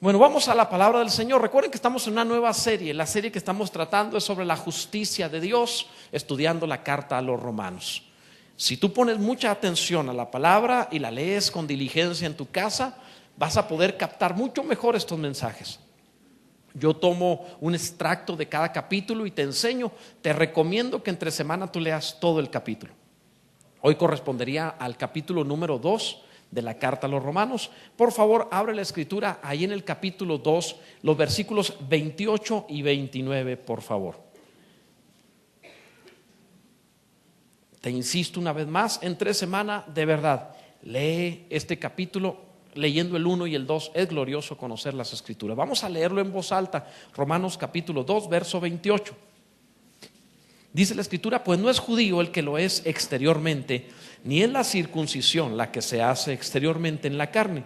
Bueno, vamos a la palabra del Señor. Recuerden que estamos en una nueva serie. La serie que estamos tratando es sobre la justicia de Dios, estudiando la carta a los Romanos. Si tú pones mucha atención a la palabra y la lees con diligencia en tu casa, vas a poder captar mucho mejor estos mensajes. Yo tomo un extracto de cada capítulo y te enseño. Te recomiendo que entre semana tú leas todo el capítulo. Hoy correspondería al capítulo número 2 de la carta a los Romanos. Por favor, abre la escritura ahí en el capítulo 2, los versículos 28 y 29, por favor. Te insisto una vez más, entre semana, de verdad, lee este capítulo. Leyendo el 1 y el 2 es glorioso conocer las escrituras. Vamos a leerlo en voz alta. Romanos capítulo 2, verso 28. Dice la escritura: pues no es judío el que lo es exteriormente, ni es la circuncisión la que se hace exteriormente en la carne,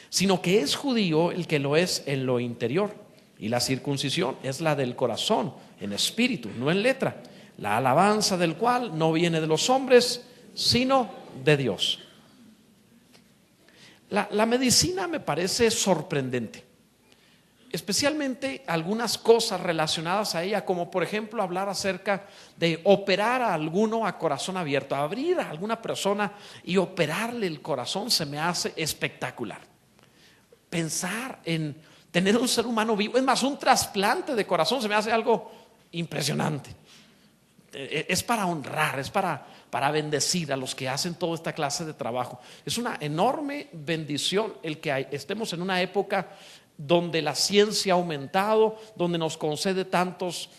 sino que es judío el que lo es en lo interior. Y la circuncisión es la del corazón, en espíritu, no en letra, la alabanza del cual no viene de los hombres, sino de Dios. La medicina me parece sorprendente, especialmente algunas cosas relacionadas a ella, como por ejemplo hablar acerca de operar a alguno a corazón abierto. Abrir a alguna persona y operarle el corazón se me hace espectacular. Pensar en tener un ser humano vivo, es más, un trasplante de corazón se me hace algo impresionante. Es para honrar, es para bendecir a los que hacen toda esta clase de trabajo. Es una enorme bendición el que estemos en una época donde la ciencia ha aumentado, donde nos concede tantas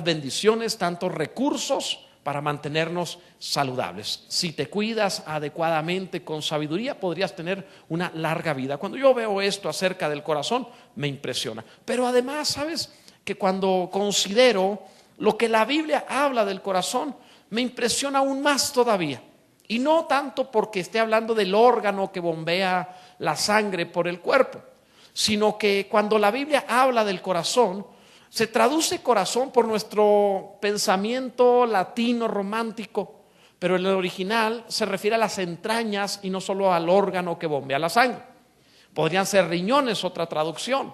bendiciones, tantos recursos para mantenernos saludables. Si te cuidas adecuadamente, con sabiduría, podrías tener una larga vida. Cuando yo veo esto acerca del corazón, me impresiona. Pero además, ¿sabes? Que cuando considero lo que la Biblia habla del corazón, me impresiona aún más todavía. Y no tanto porque esté hablando del órgano que bombea la sangre por el cuerpo, sino que cuando la Biblia habla del corazón, se traduce corazón por nuestro pensamiento latino romántico, pero en el original se refiere a las entrañas y no solo al órgano que bombea la sangre. Podrían ser riñones, otra traducción.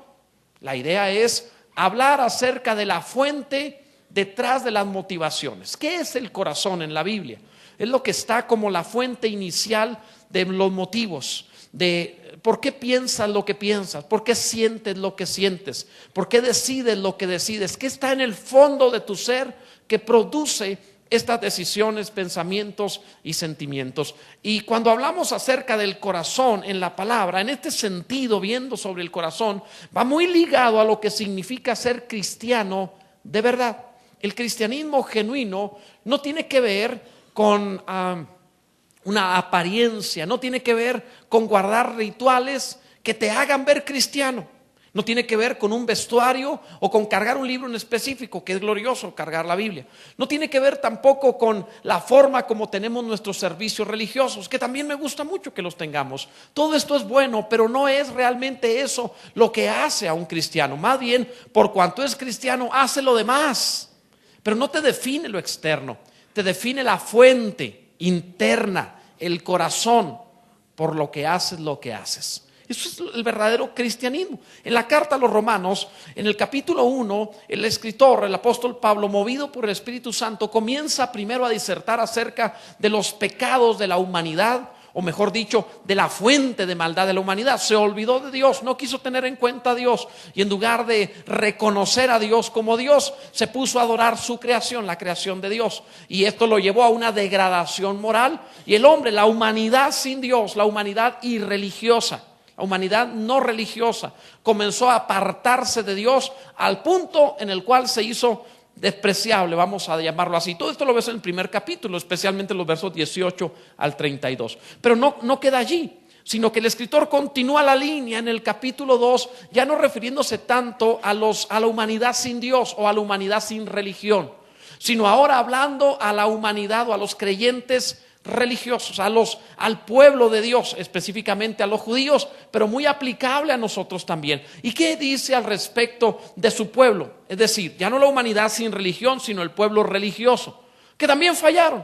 La idea es hablar acerca de la fuente detrás de las motivaciones. ¿Qué es el corazón en la Biblia? Es lo que está como la fuente inicial de los motivos, de por qué piensas lo que piensas, por qué sientes lo que sientes, por qué decides lo que decides, qué está en el fondo de tu ser que produce estas decisiones, pensamientos y sentimientos. Y cuando hablamos acerca del corazón en la palabra, en este sentido, viendo sobre el corazón, va muy ligado a lo que significa ser cristiano de verdad. El cristianismo genuino no tiene que ver con una apariencia, no tiene que ver con guardar rituales que te hagan ver cristiano, no tiene que ver con un vestuario o con cargar un libro en específico, que es glorioso cargar la Biblia. No tiene que ver tampoco con la forma como tenemos nuestros servicios religiosos, que también me gusta mucho que los tengamos. Todo esto es bueno, pero no es realmente eso lo que hace a un cristiano. Más bien, por cuanto es cristiano, hace lo demás. Pero no te define lo externo, te define la fuente interna, el corazón, por lo que haces lo que haces. Eso es el verdadero cristianismo. En la carta a los Romanos, en el capítulo 1, el escritor, el apóstol Pablo, movido por el Espíritu Santo, comienza primero a disertar acerca de los pecados de la humanidad, o mejor dicho, de la fuente de maldad de la humanidad. Se olvidó de Dios, no quiso tener en cuenta a Dios, y en lugar de reconocer a Dios como Dios, se puso a adorar su creación, la creación de Dios, y esto lo llevó a una degradación moral. Y el hombre, la humanidad sin Dios, la humanidad irreligiosa, la humanidad no religiosa, comenzó a apartarse de Dios al punto en el cual se hizo despreciable, vamos a llamarlo así. Todo esto lo ves en el primer capítulo, especialmente en los versos 18 al 32. Pero no queda allí, sino que el escritor continúa la línea en el capítulo 2, ya no refiriéndose tanto a la humanidad sin Dios o a la humanidad sin religión, sino ahora hablando a la humanidad o a los creyentes religiosos, al pueblo de Dios, específicamente a los judíos, pero muy aplicable a nosotros también. ¿Y qué dice al respecto de su pueblo? Es decir, ya no la humanidad sin religión, sino el pueblo religioso, que también fallaron.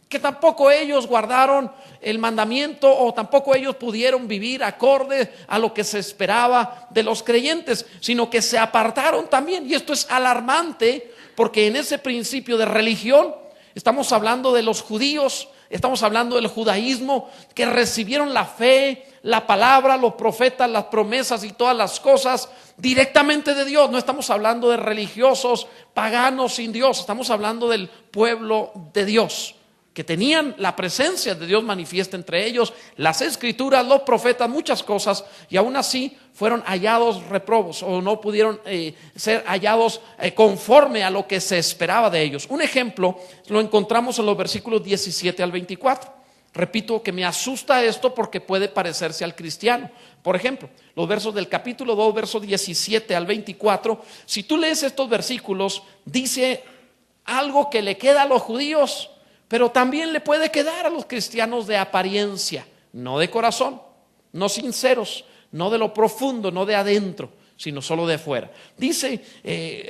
que tampoco ellos guardaron el mandamiento o tampoco ellos pudieron vivir acorde a lo que se esperaba de los creyentes, sino que se apartaron también. Y esto es alarmante porque en ese principio de religión estamos hablando de los judíos, estamos hablando del judaísmo, que recibieron la fe, la palabra, los profetas, las promesas y todas las cosas directamente de Dios. No estamos hablando de religiosos paganos sin Dios, estamos hablando del pueblo de Dios, que tenían la presencia de Dios manifiesta entre ellos, las escrituras, los profetas, muchas cosas, y aún así fueron hallados reprobos o no pudieron ser hallados conforme a lo que se esperaba de ellos. Un ejemplo lo encontramos en los versículos 17 al 24. Repito que me asusta esto porque puede parecerse al cristiano. Por ejemplo, los versos del capítulo 2, versos 17 al 24, si tú lees estos versículos, dice algo que le queda a los judíos, pero también le puede quedar a los cristianos de apariencia, no de corazón, no sinceros, no de lo profundo, no de adentro, sino solo de fuera. Dice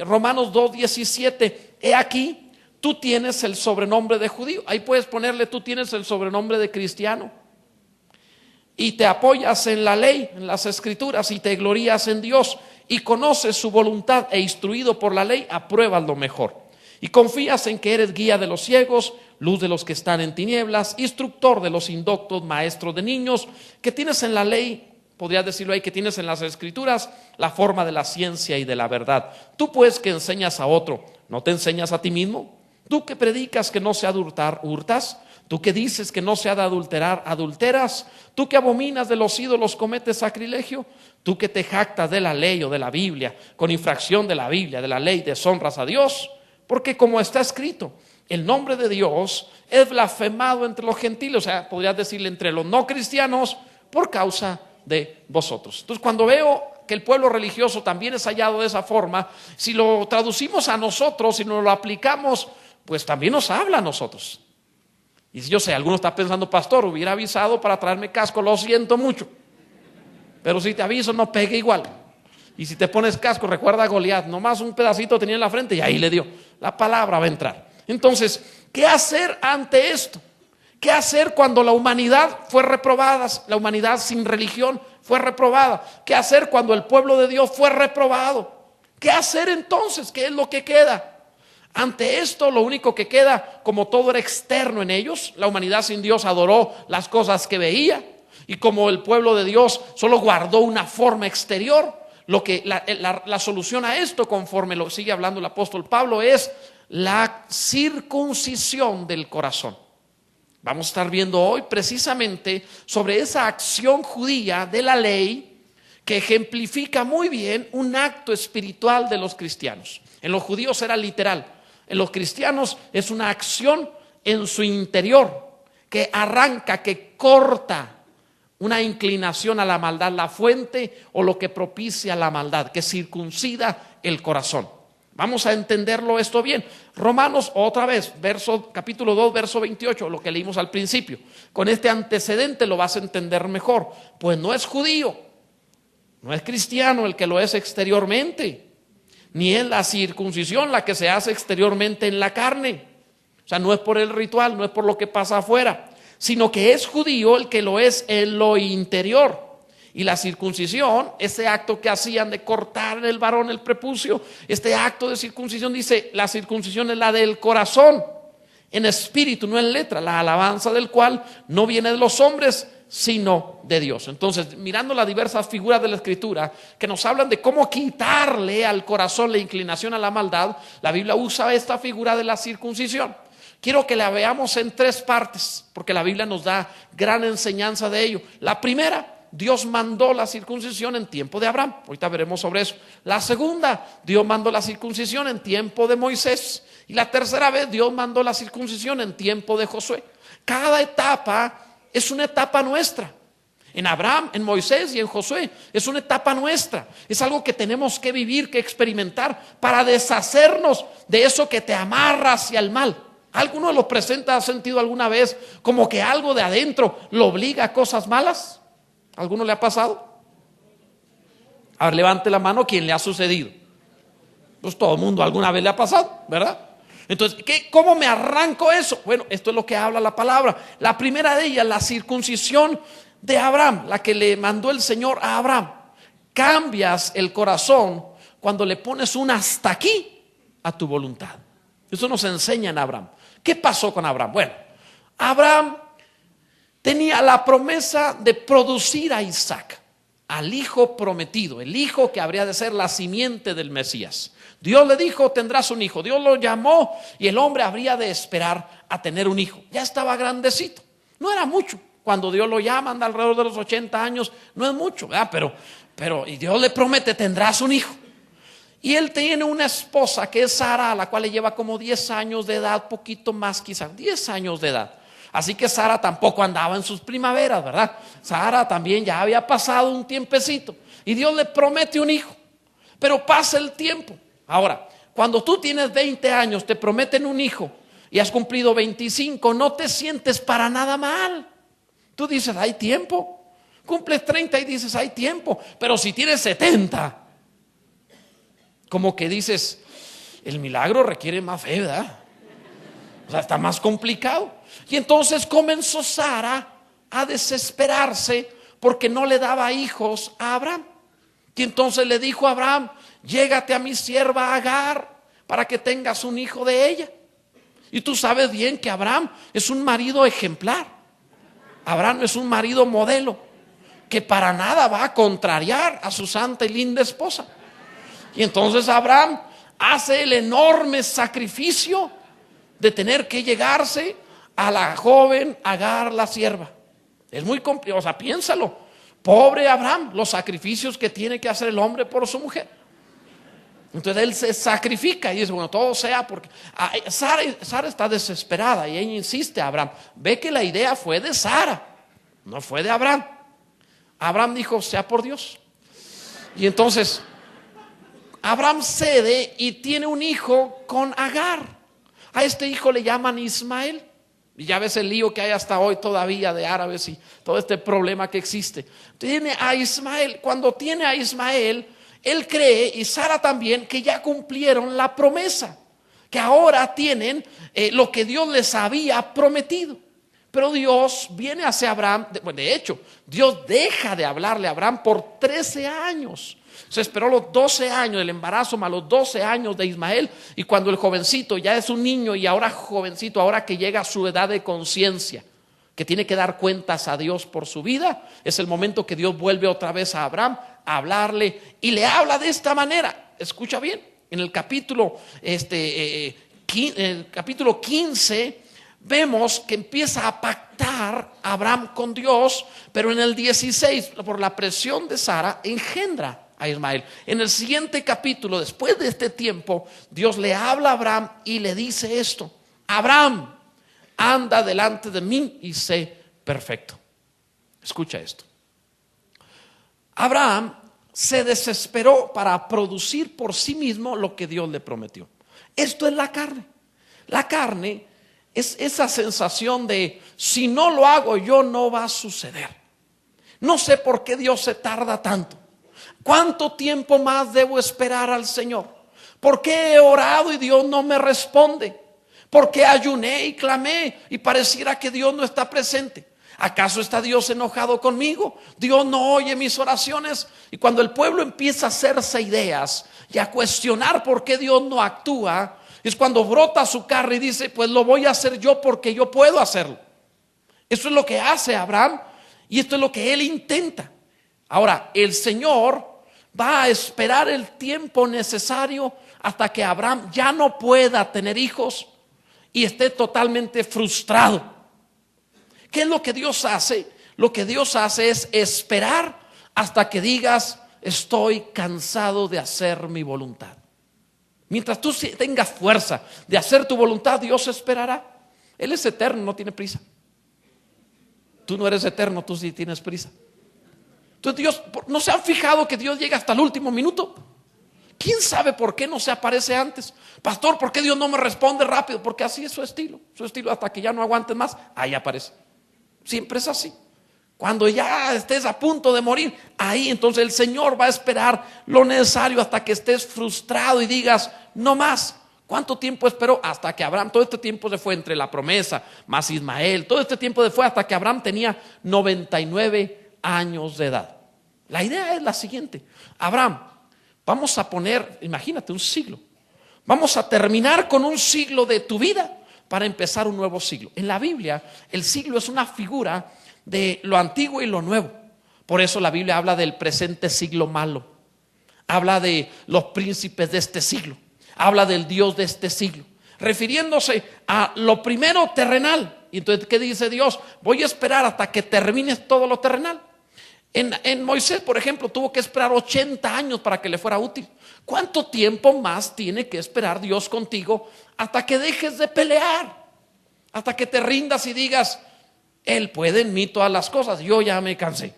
Romanos 2:17, he aquí, tú tienes el sobrenombre de judío. Ahí puedes ponerle, tú tienes el sobrenombre de cristiano. Y te apoyas en la ley, en las escrituras, y te glorías en Dios, y conoces su voluntad, e instruido por la ley, apruebas lo mejor. Y confías en que eres guía de los ciegos, luz de los que están en tinieblas, instructor de los indoctos, maestro de niños, que tienes en la ley, podrías decirlo ahí, que tienes en las escrituras la forma de la ciencia y de la verdad. Tú pues que enseñas a otro, ¿no te enseñas a ti mismo? Tú que predicas que no se ha de hurtar, hurtas. Tú que dices que no se ha de adulterar, adulteras. Tú que abominas de los ídolos, cometes sacrilegio. Tú que te jactas de la ley o de la Biblia, con infracción de la Biblia, de la ley, deshonras a Dios. Porque como está escrito, el nombre de Dios es blasfemado entre los gentiles, o sea, podrías decirle entre los no cristianos, por causa de vosotros. Entonces, cuando veo que el pueblo religioso también es hallado de esa forma, si lo traducimos a nosotros, si nos lo aplicamos, pues también nos habla a nosotros. Y si yo sé, alguno está pensando, pastor, hubiera avisado para traerme casco, lo siento mucho, pero si te aviso no pegue igual. Y si te pones casco, recuerda a Goliat, nomás un pedacito tenía en la frente y ahí le dio. La palabra va a entrar. Entonces, ¿qué hacer ante esto? ¿Qué hacer cuando la humanidad fue reprobada? La humanidad sin religión fue reprobada. ¿Qué hacer cuando el pueblo de Dios fue reprobado? ¿Qué hacer entonces? ¿Qué es lo que queda? Ante esto, lo único que queda, como todo era externo en ellos, la humanidad sin Dios adoró las cosas que veía, y como el pueblo de Dios solo guardó una forma exterior, lo que la solución a esto, conforme lo sigue hablando el apóstol Pablo, es la circuncisión del corazón. Vamos a estar viendo hoy precisamente sobre esa acción judía de la ley que ejemplifica muy bien un acto espiritual de los cristianos. En los judíos era literal, en los cristianos es una acción en su interior que arranca, que corta una inclinación a la maldad, la fuente o lo que propicia la maldad, que circuncida el corazón. Vamos a entenderlo esto bien. Romanos, otra vez, capítulo 2, verso 28, lo que leímos al principio. Con este antecedente lo vas a entender mejor. Pues no es judío, no es cristiano el que lo es exteriormente, ni es la circuncisión la que se hace exteriormente en la carne. O sea, no es por el ritual, no es por lo que pasa afuera, sino que es judío el que lo es en lo interior. Y la circuncisión, ese acto que hacían de cortar en el varón el prepucio, este acto de circuncisión, dice, la circuncisión es la del corazón, en espíritu, no en letra, la alabanza del cual no viene de los hombres, sino de Dios. Entonces, mirando las diversas figuras de la Escritura que nos hablan de cómo quitarle al corazón la inclinación a la maldad, la Biblia usa esta figura de la circuncisión. Quiero que la veamos en tres partes, porque la Biblia nos da gran enseñanza de ello. La primera, Dios mandó la circuncisión en tiempo de Abraham. Ahorita veremos sobre eso. La segunda, Dios mandó la circuncisión en tiempo de Moisés. Y la tercera vez, Dios mandó la circuncisión en tiempo de Josué. Cada etapa es una etapa nuestra. En Abraham, en Moisés y en Josué es una etapa nuestra. Es algo que tenemos que vivir, que experimentar para deshacernos de eso que te amarra hacia el mal. ¿Alguno de los presentes ha sentido alguna vez como que algo de adentro lo obliga a cosas malas? ¿Alguno le ha pasado? A ver, levante la mano quien le ha sucedido. Pues todo el mundo alguna vez le ha pasado, ¿verdad? Entonces, ¿cómo me arranco eso? Bueno, esto es lo que habla la palabra. La primera de ellas, la circuncisión de Abraham, la que le mandó el Señor a Abraham. Cambias el corazón cuando le pones un hasta aquí a tu voluntad. Eso nos enseña en Abraham. ¿Qué pasó con Abraham? Bueno, Abraham tenía la promesa de producir a Isaac, al hijo prometido, el hijo que habría de ser la simiente del Mesías. Dios le dijo, tendrás un hijo. Dios lo llamó y el hombre habría de esperar a tener un hijo. Ya estaba grandecito, no era mucho. Cuando Dios lo llama, anda alrededor de los 80 años, no es mucho, ¿verdad? Pero y Dios le promete, tendrás un hijo. Y él tiene una esposa que es Sara, a la cual le lleva como 10 años de edad, poquito más quizás, 10 años de edad. Así que Sara tampoco andaba en sus primaveras, ¿verdad? Sara también ya había pasado un tiempecito y Dios le promete un hijo. Pero pasa el tiempo. Ahora, cuando tú tienes 20 años, te prometen un hijo y has cumplido 25, no te sientes para nada mal. Tú dices, hay tiempo. Cumples 30 y dices, hay tiempo. Pero si tienes 70, como que dices, el milagro requiere más fe, ¿verdad? O sea, está más complicado. Y entonces comenzó Sara a desesperarse porque no le daba hijos a Abraham. Y entonces le dijo a Abraham, llégate a mi sierva Agar para que tengas un hijo de ella. Y tú sabes bien que Abraham es un marido ejemplar. Abraham es un marido modelo que para nada va a contrariar a su santa y linda esposa. Y entonces Abraham hace el enorme sacrificio de tener que llegarse a la joven Agar, la sierva. Es muy complicado, o sea, piénsalo. Pobre Abraham, los sacrificios que tiene que hacer el hombre por su mujer. Entonces él se sacrifica y dice, bueno, todo sea porque Sara está desesperada y ella insiste a Abraham. Ve que la idea fue de Sara, no fue de Abraham. Abraham dijo, sea por Dios. Y entonces Abraham cede y tiene un hijo con Agar. A este hijo le llaman Ismael. Y ya ves el lío que hay hasta hoy todavía de árabes y todo este problema que existe. Tiene a Ismael. Cuando tiene a Ismael, él cree, y Sara también, que ya cumplieron la promesa, que ahora tienen lo que Dios les había prometido. Pero Dios viene hacia Abraham, de hecho, Dios deja de hablarle a Abraham por 13 años. Se esperó los 12 años del embarazo más los 12 años de Ismael. Y cuando el jovencito ya es un niño y ahora jovencito, ahora que llega a su edad de conciencia, que tiene que dar cuentas a Dios por su vida, es el momento que Dios vuelve otra vez a Abraham a hablarle y le habla de esta manera. Escucha bien, en el capítulo 15 vemos que empieza a pactar Abraham con Dios, pero en el 16, por la presión de Sara, engendra a Ismael. En el siguiente capítulo, después de este tiempo, Dios le habla a Abraham y le dice esto: Abraham, anda delante de mí y sé perfecto. Escucha esto. Abraham se desesperó para producir por sí mismo lo que Dios le prometió. Esto es la carne. La carne es esa sensación de, si no lo hago yo, no va a suceder. No sé por qué Dios se tarda tanto. ¿Cuánto tiempo más debo esperar al Señor? ¿Por qué he orado y Dios no me responde? ¿Por qué ayuné y clamé y pareciera que Dios no está presente? ¿Acaso está Dios enojado conmigo? Dios no oye mis oraciones. Y cuando el pueblo empieza a hacerse ideas y a cuestionar por qué Dios no actúa, es cuando brota su carne y dice, pues lo voy a hacer yo porque yo puedo hacerlo. Eso es lo que hace Abraham y esto es lo que él intenta. Ahora, el Señor va a esperar el tiempo necesario hasta que Abraham ya no pueda tener hijos y esté totalmente frustrado. ¿Qué es lo que Dios hace? Lo que Dios hace es esperar hasta que digas, estoy cansado de hacer mi voluntad. Mientras tú tengas fuerza de hacer tu voluntad, Dios esperará. Él es eterno, no tiene prisa. Tú no eres eterno, tú sí tienes prisa. Entonces Dios, ¿no se han fijado que Dios llega hasta el último minuto? ¿Quién sabe por qué no se aparece antes? Pastor, ¿por qué Dios no me responde rápido? Porque así es su estilo. Su estilo hasta que ya no aguantes más, ahí aparece. Siempre es así. Cuando ya estés a punto de morir, ahí entonces el Señor va a esperar lo necesario hasta que estés frustrado y digas, no más. ¿Cuánto tiempo esperó? Hasta que Abraham, todo este tiempo se fue entre la promesa más Ismael, todo este tiempo se fue hasta que Abraham tenía 99 años de edad. La idea es la siguiente: Abraham, vamos a poner, imagínate, un siglo. Vamos a terminar con un siglo de tu vida para empezar un nuevo siglo. En la Biblia, el siglo es una figura de lo antiguo y lo nuevo. Por eso la Biblia habla del presente siglo malo. Habla de los príncipes de este siglo. Habla del Dios de este siglo, refiriéndose a lo primero terrenal. Y entonces, ¿qué dice Dios? Voy a esperar hasta que termines todo lo terrenal. En Moisés, por ejemplo, tuvo que esperar 80 años para que le fuera útil. ¿Cuánto tiempo más tiene que esperar Dios contigo hasta que dejes de pelear? Hasta que te rindas y digas: Él puede en mí todas las cosas, yo ya me cansé.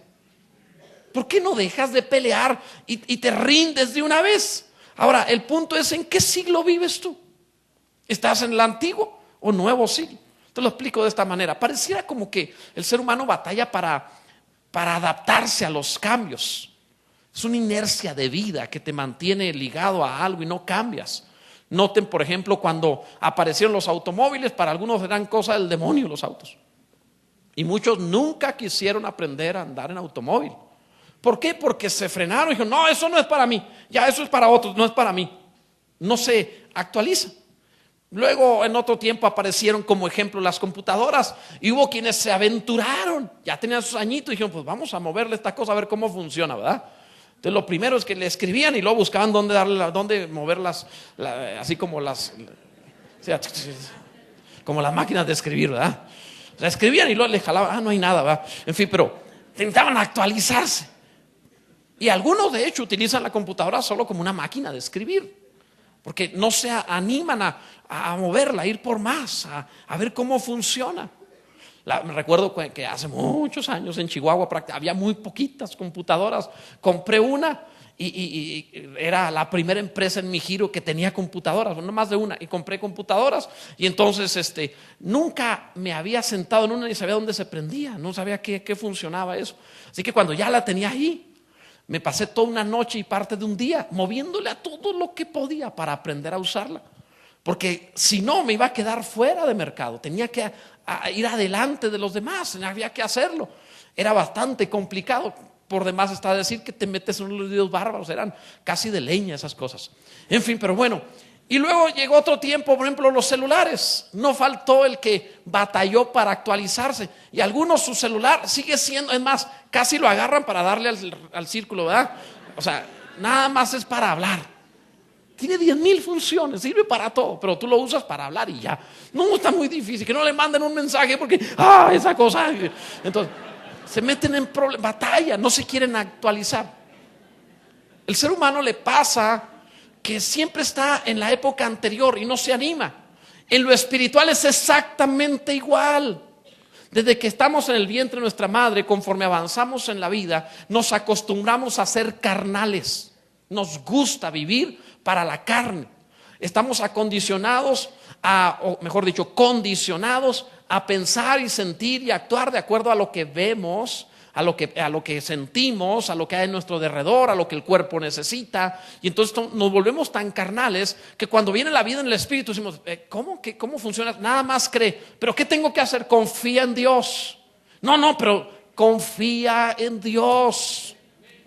¿Por qué no dejas de pelear y te rindes de una vez? Ahora, el punto es: ¿en qué siglo vives tú? ¿Estás en el antiguo o nuevo siglo? Te lo explico de esta manera. Pareciera como que el ser humano batalla para adaptarse a los cambios. Es una inercia de vida que te mantiene ligado a algo y no cambias. Noten, por ejemplo, cuando aparecieron los automóviles, para algunos eran cosa del demonio los autos. Y muchos nunca quisieron aprender a andar en automóvil. ¿Por qué? Porque se frenaron y dijeron: no, eso no es para mí, ya eso es para otros, no es para mí. No se actualiza. Luego, en otro tiempo, aparecieron como ejemplo las computadoras y hubo quienes se aventuraron, ya tenían sus añitos y dijeron: pues vamos a moverle esta cosa a ver cómo funciona, ¿verdad? Entonces lo primero es que le escribían y luego buscaban dónde moverlas, así como como las máquinas de escribir, ¿verdad? La escribían y luego le jalaban: no hay nada, ¿verdad? En fin, pero intentaban actualizarse. Y algunos de hecho utilizan la computadora solo como una máquina de escribir, porque no se animan a moverla, a ir por más, a ver cómo funciona. Me recuerdo que hace muchos años en Chihuahua había muy poquitas computadoras. Compré una y era la primera empresa en mi giro que tenía computadoras, no más de una, y compré computadoras. Y entonces nunca me había sentado en una ni sabía dónde se prendía, no sabía qué funcionaba eso. Así que cuando ya la tenía ahí, me pasé toda una noche y parte de un día moviéndole a todo lo que podía para aprender a usarla. Porque si no, me iba a quedar fuera de mercado. Tenía que ir adelante de los demás, había que hacerlo. Era bastante complicado. Por demás está decir que te metes en unos líos bárbaros, eran casi de leña esas cosas. En fin, pero bueno. Y luego llegó otro tiempo, por ejemplo, los celulares. No faltó el que batalló para actualizarse. Y algunos su celular sigue siendo, es más, casi lo agarran para darle al círculo, ¿verdad? O sea, nada más es para hablar. Tiene 10,000 funciones, sirve para todo, pero tú lo usas para hablar y ya. No, está muy difícil, que no le manden un mensaje porque, esa cosa. Entonces, se meten en batalla, no se quieren actualizar. El ser humano le pasa que siempre está en la época anterior y no se anima. En lo espiritual es exactamente igual. Desde que estamos en el vientre de nuestra madre, conforme avanzamos en la vida, nos acostumbramos a ser carnales. Nos gusta vivir para la carne. Estamos acondicionados condicionados a pensar y sentir y actuar de acuerdo a lo que vemos, a lo que sentimos, a lo que hay en nuestro derredor, a lo que el cuerpo necesita. Y entonces nos volvemos tan carnales que cuando viene la vida en el espíritu decimos: ¿cómo funciona? Nada más cree. ¿Pero qué tengo que hacer? Confía en Dios. No, pero confía en Dios.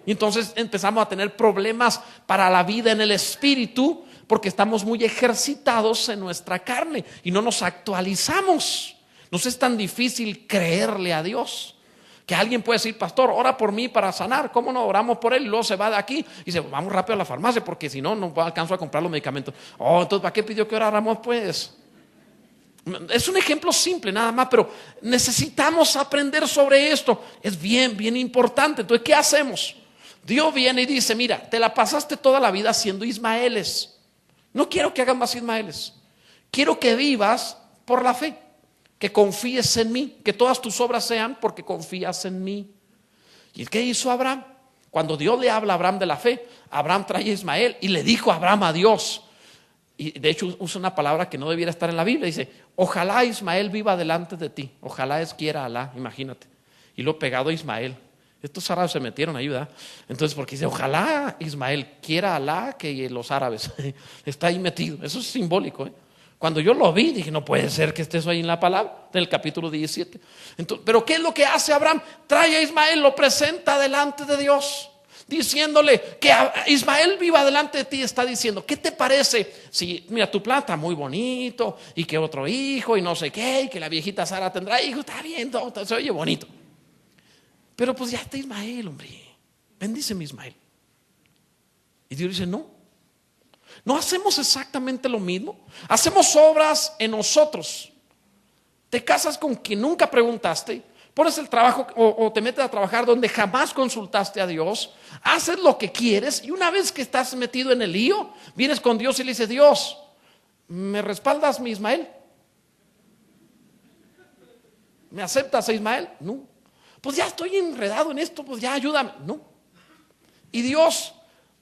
Y entonces empezamos a tener problemas para la vida en el espíritu porque estamos muy ejercitados en nuestra carne y no nos actualizamos. Nos es tan difícil creerle a Dios que alguien puede decir: pastor, ora por mí para sanar. ¿Cómo no? Oramos por él y luego se va de aquí y dice: vamos rápido a la farmacia porque si no, no alcanzo a comprar los medicamentos. Entonces, ¿para qué pidió que oráramos pues? Es un ejemplo simple nada más, pero necesitamos aprender sobre esto. Es bien importante. Entonces, ¿qué hacemos? Dios viene y dice: mira, te la pasaste toda la vida siendo Ismaeles. No quiero que hagas más Ismaeles. Quiero que vivas por la fe, que confíes en mí, que todas tus obras sean porque confías en mí. ¿Y qué hizo Abraham? Cuando Dios le habla a Abraham de la fe, Abraham trae a Ismael y le dijo a Abraham a Dios. Y de hecho usa una palabra que no debiera estar en la Biblia. Dice: ojalá Ismael viva delante de ti. Ojalá quiera Alá, imagínate. Y lo pegado a Ismael. Estos árabes se metieron ahí, ¿verdad? Entonces, porque dice, ojalá Ismael quiera a Alá que los árabes. Está ahí metido. Eso es simbólico, ¿eh? Cuando yo lo vi, dije, no puede ser que esté eso ahí en la palabra, en el capítulo 17. Entonces, pero ¿qué es lo que hace Abraham? Trae a Ismael, lo presenta delante de Dios, diciéndole que Ismael viva delante de ti. Está diciendo, ¿qué te parece? Si, mira, tu plan está muy bonito, y que otro hijo, y no sé qué, y que la viejita Sara tendrá hijo, está bien, todo se oye bonito. Pero pues ya está Ismael, hombre. Bendíceme Ismael. Y Dios dice, no hacemos exactamente lo mismo. Hacemos obras en nosotros. Te casas con quien nunca preguntaste, pones el trabajo o te metes a trabajar donde jamás consultaste a Dios, haces lo que quieres, y una vez que estás metido en el lío, vienes con Dios y le dices, Dios, ¿me respaldas mi Ismael? ¿Me aceptas a Ismael? No. Pues ya estoy enredado en esto, pues ya ayúdame. No. Y Dios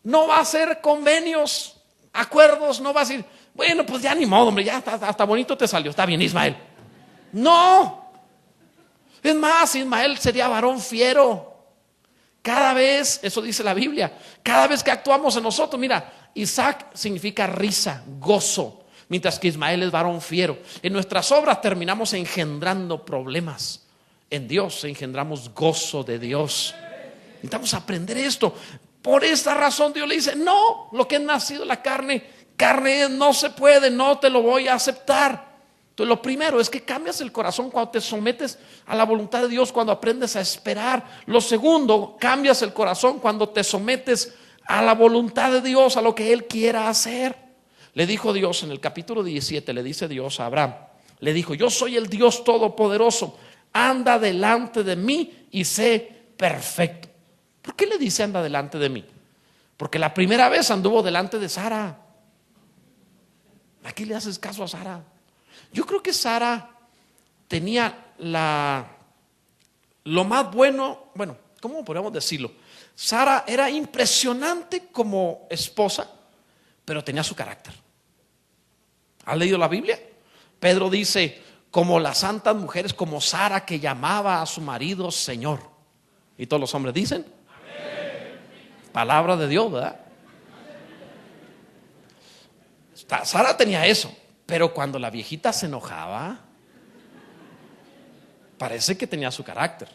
no va a hacer convenios, acuerdos, no va a decir, bueno, pues ya ni modo, hombre, ya hasta bonito te salió, está bien, Ismael. No. Es más, Ismael sería varón fiero. Cada vez, eso dice la Biblia, cada vez que actuamos en nosotros, mira, Isaac significa risa, gozo, mientras que Ismael es varón fiero. En nuestras obras terminamos engendrando problemas. En Dios engendramos gozo de Dios. Necesitamos aprender esto. Por esta razón Dios le dice, no, lo que es nacido la carne es, no se puede, no te lo voy a aceptar. Entonces lo primero es que cambias el corazón cuando te sometes a la voluntad de Dios, cuando aprendes a esperar. Lo segundo, cambias el corazón cuando te sometes a la voluntad de Dios, a lo que Él quiera hacer. Le dijo Dios en el capítulo 17, le dice Dios a Abraham, le dijo, yo soy el Dios todopoderoso, anda delante de mí y sé perfecto. ¿Por qué le dice anda delante de mí? Porque la primera vez anduvo delante de Sara. ¿A qué le haces caso a Sara? Yo creo que Sara tenía lo más bueno, ¿cómo podríamos decirlo? Sara era impresionante como esposa, pero tenía su carácter. ¿Has leído la Biblia? Pedro dice, como las santas mujeres, como Sara, que llamaba a su marido Señor. Y todos los hombres dicen, amén. Palabra de Dios, ¿verdad? Sara tenía eso, pero cuando la viejita se enojaba, parece que tenía su carácter.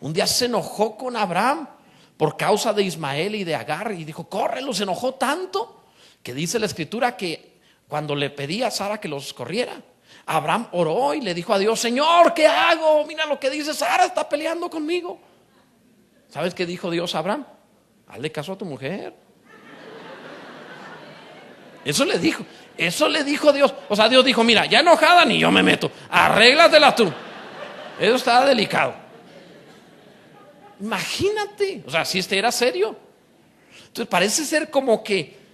Un día se enojó con Abraham por causa de Ismael y de Agar, y dijo, córrelo. Se enojó tanto que dice la escritura que cuando le pedía a Sara que los corriera, Abraham oró y le dijo a Dios, Señor, ¿qué hago? Mira lo que dice, Sara está peleando conmigo. ¿Sabes qué dijo Dios a Abraham? Hazle caso a tu mujer. Eso le dijo Dios. O sea, Dios dijo, mira, ya enojada ni yo me meto, arréglatela tú. Eso estaba delicado. Imagínate, o sea, si era serio. Entonces parece ser como que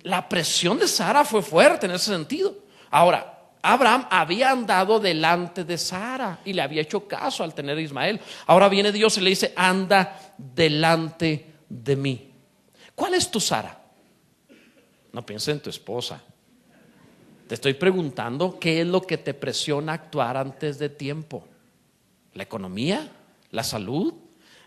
la presión de Sara fue fuerte en ese sentido. Ahora, Abraham había andado delante de Sara y le había hecho caso al tener a Ismael. Ahora viene Dios y le dice, anda delante de mí. ¿Cuál es tu Sara? No pienses en tu esposa. Te estoy preguntando qué es lo que te presiona a actuar antes de tiempo. ¿La economía? ¿La salud?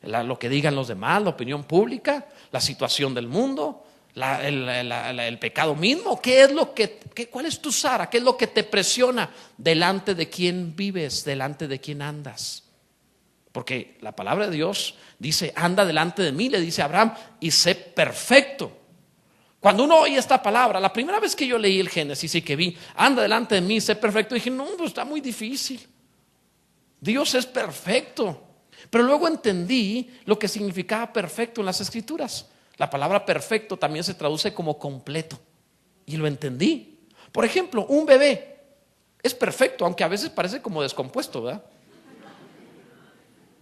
¿Lo que digan los demás? ¿La opinión pública? ¿La situación del mundo? El pecado mismo. ¿Cuál es tu Sara? ¿Qué es lo que te presiona? Delante de quién vives, delante de quién andas. Porque la palabra de Dios dice, anda delante de mí, le dice a Abraham, y sé perfecto. Cuando uno oye esta palabra, la primera vez que yo leí el Génesis y que vi, anda delante de mí, sé perfecto, dije, no, pues está muy difícil. Dios es perfecto. Pero luego entendí lo que significaba perfecto en las Escrituras. La palabra perfecto también se traduce como completo. Y lo entendí. Por ejemplo, un bebé es perfecto, aunque a veces parece como descompuesto, ¿verdad?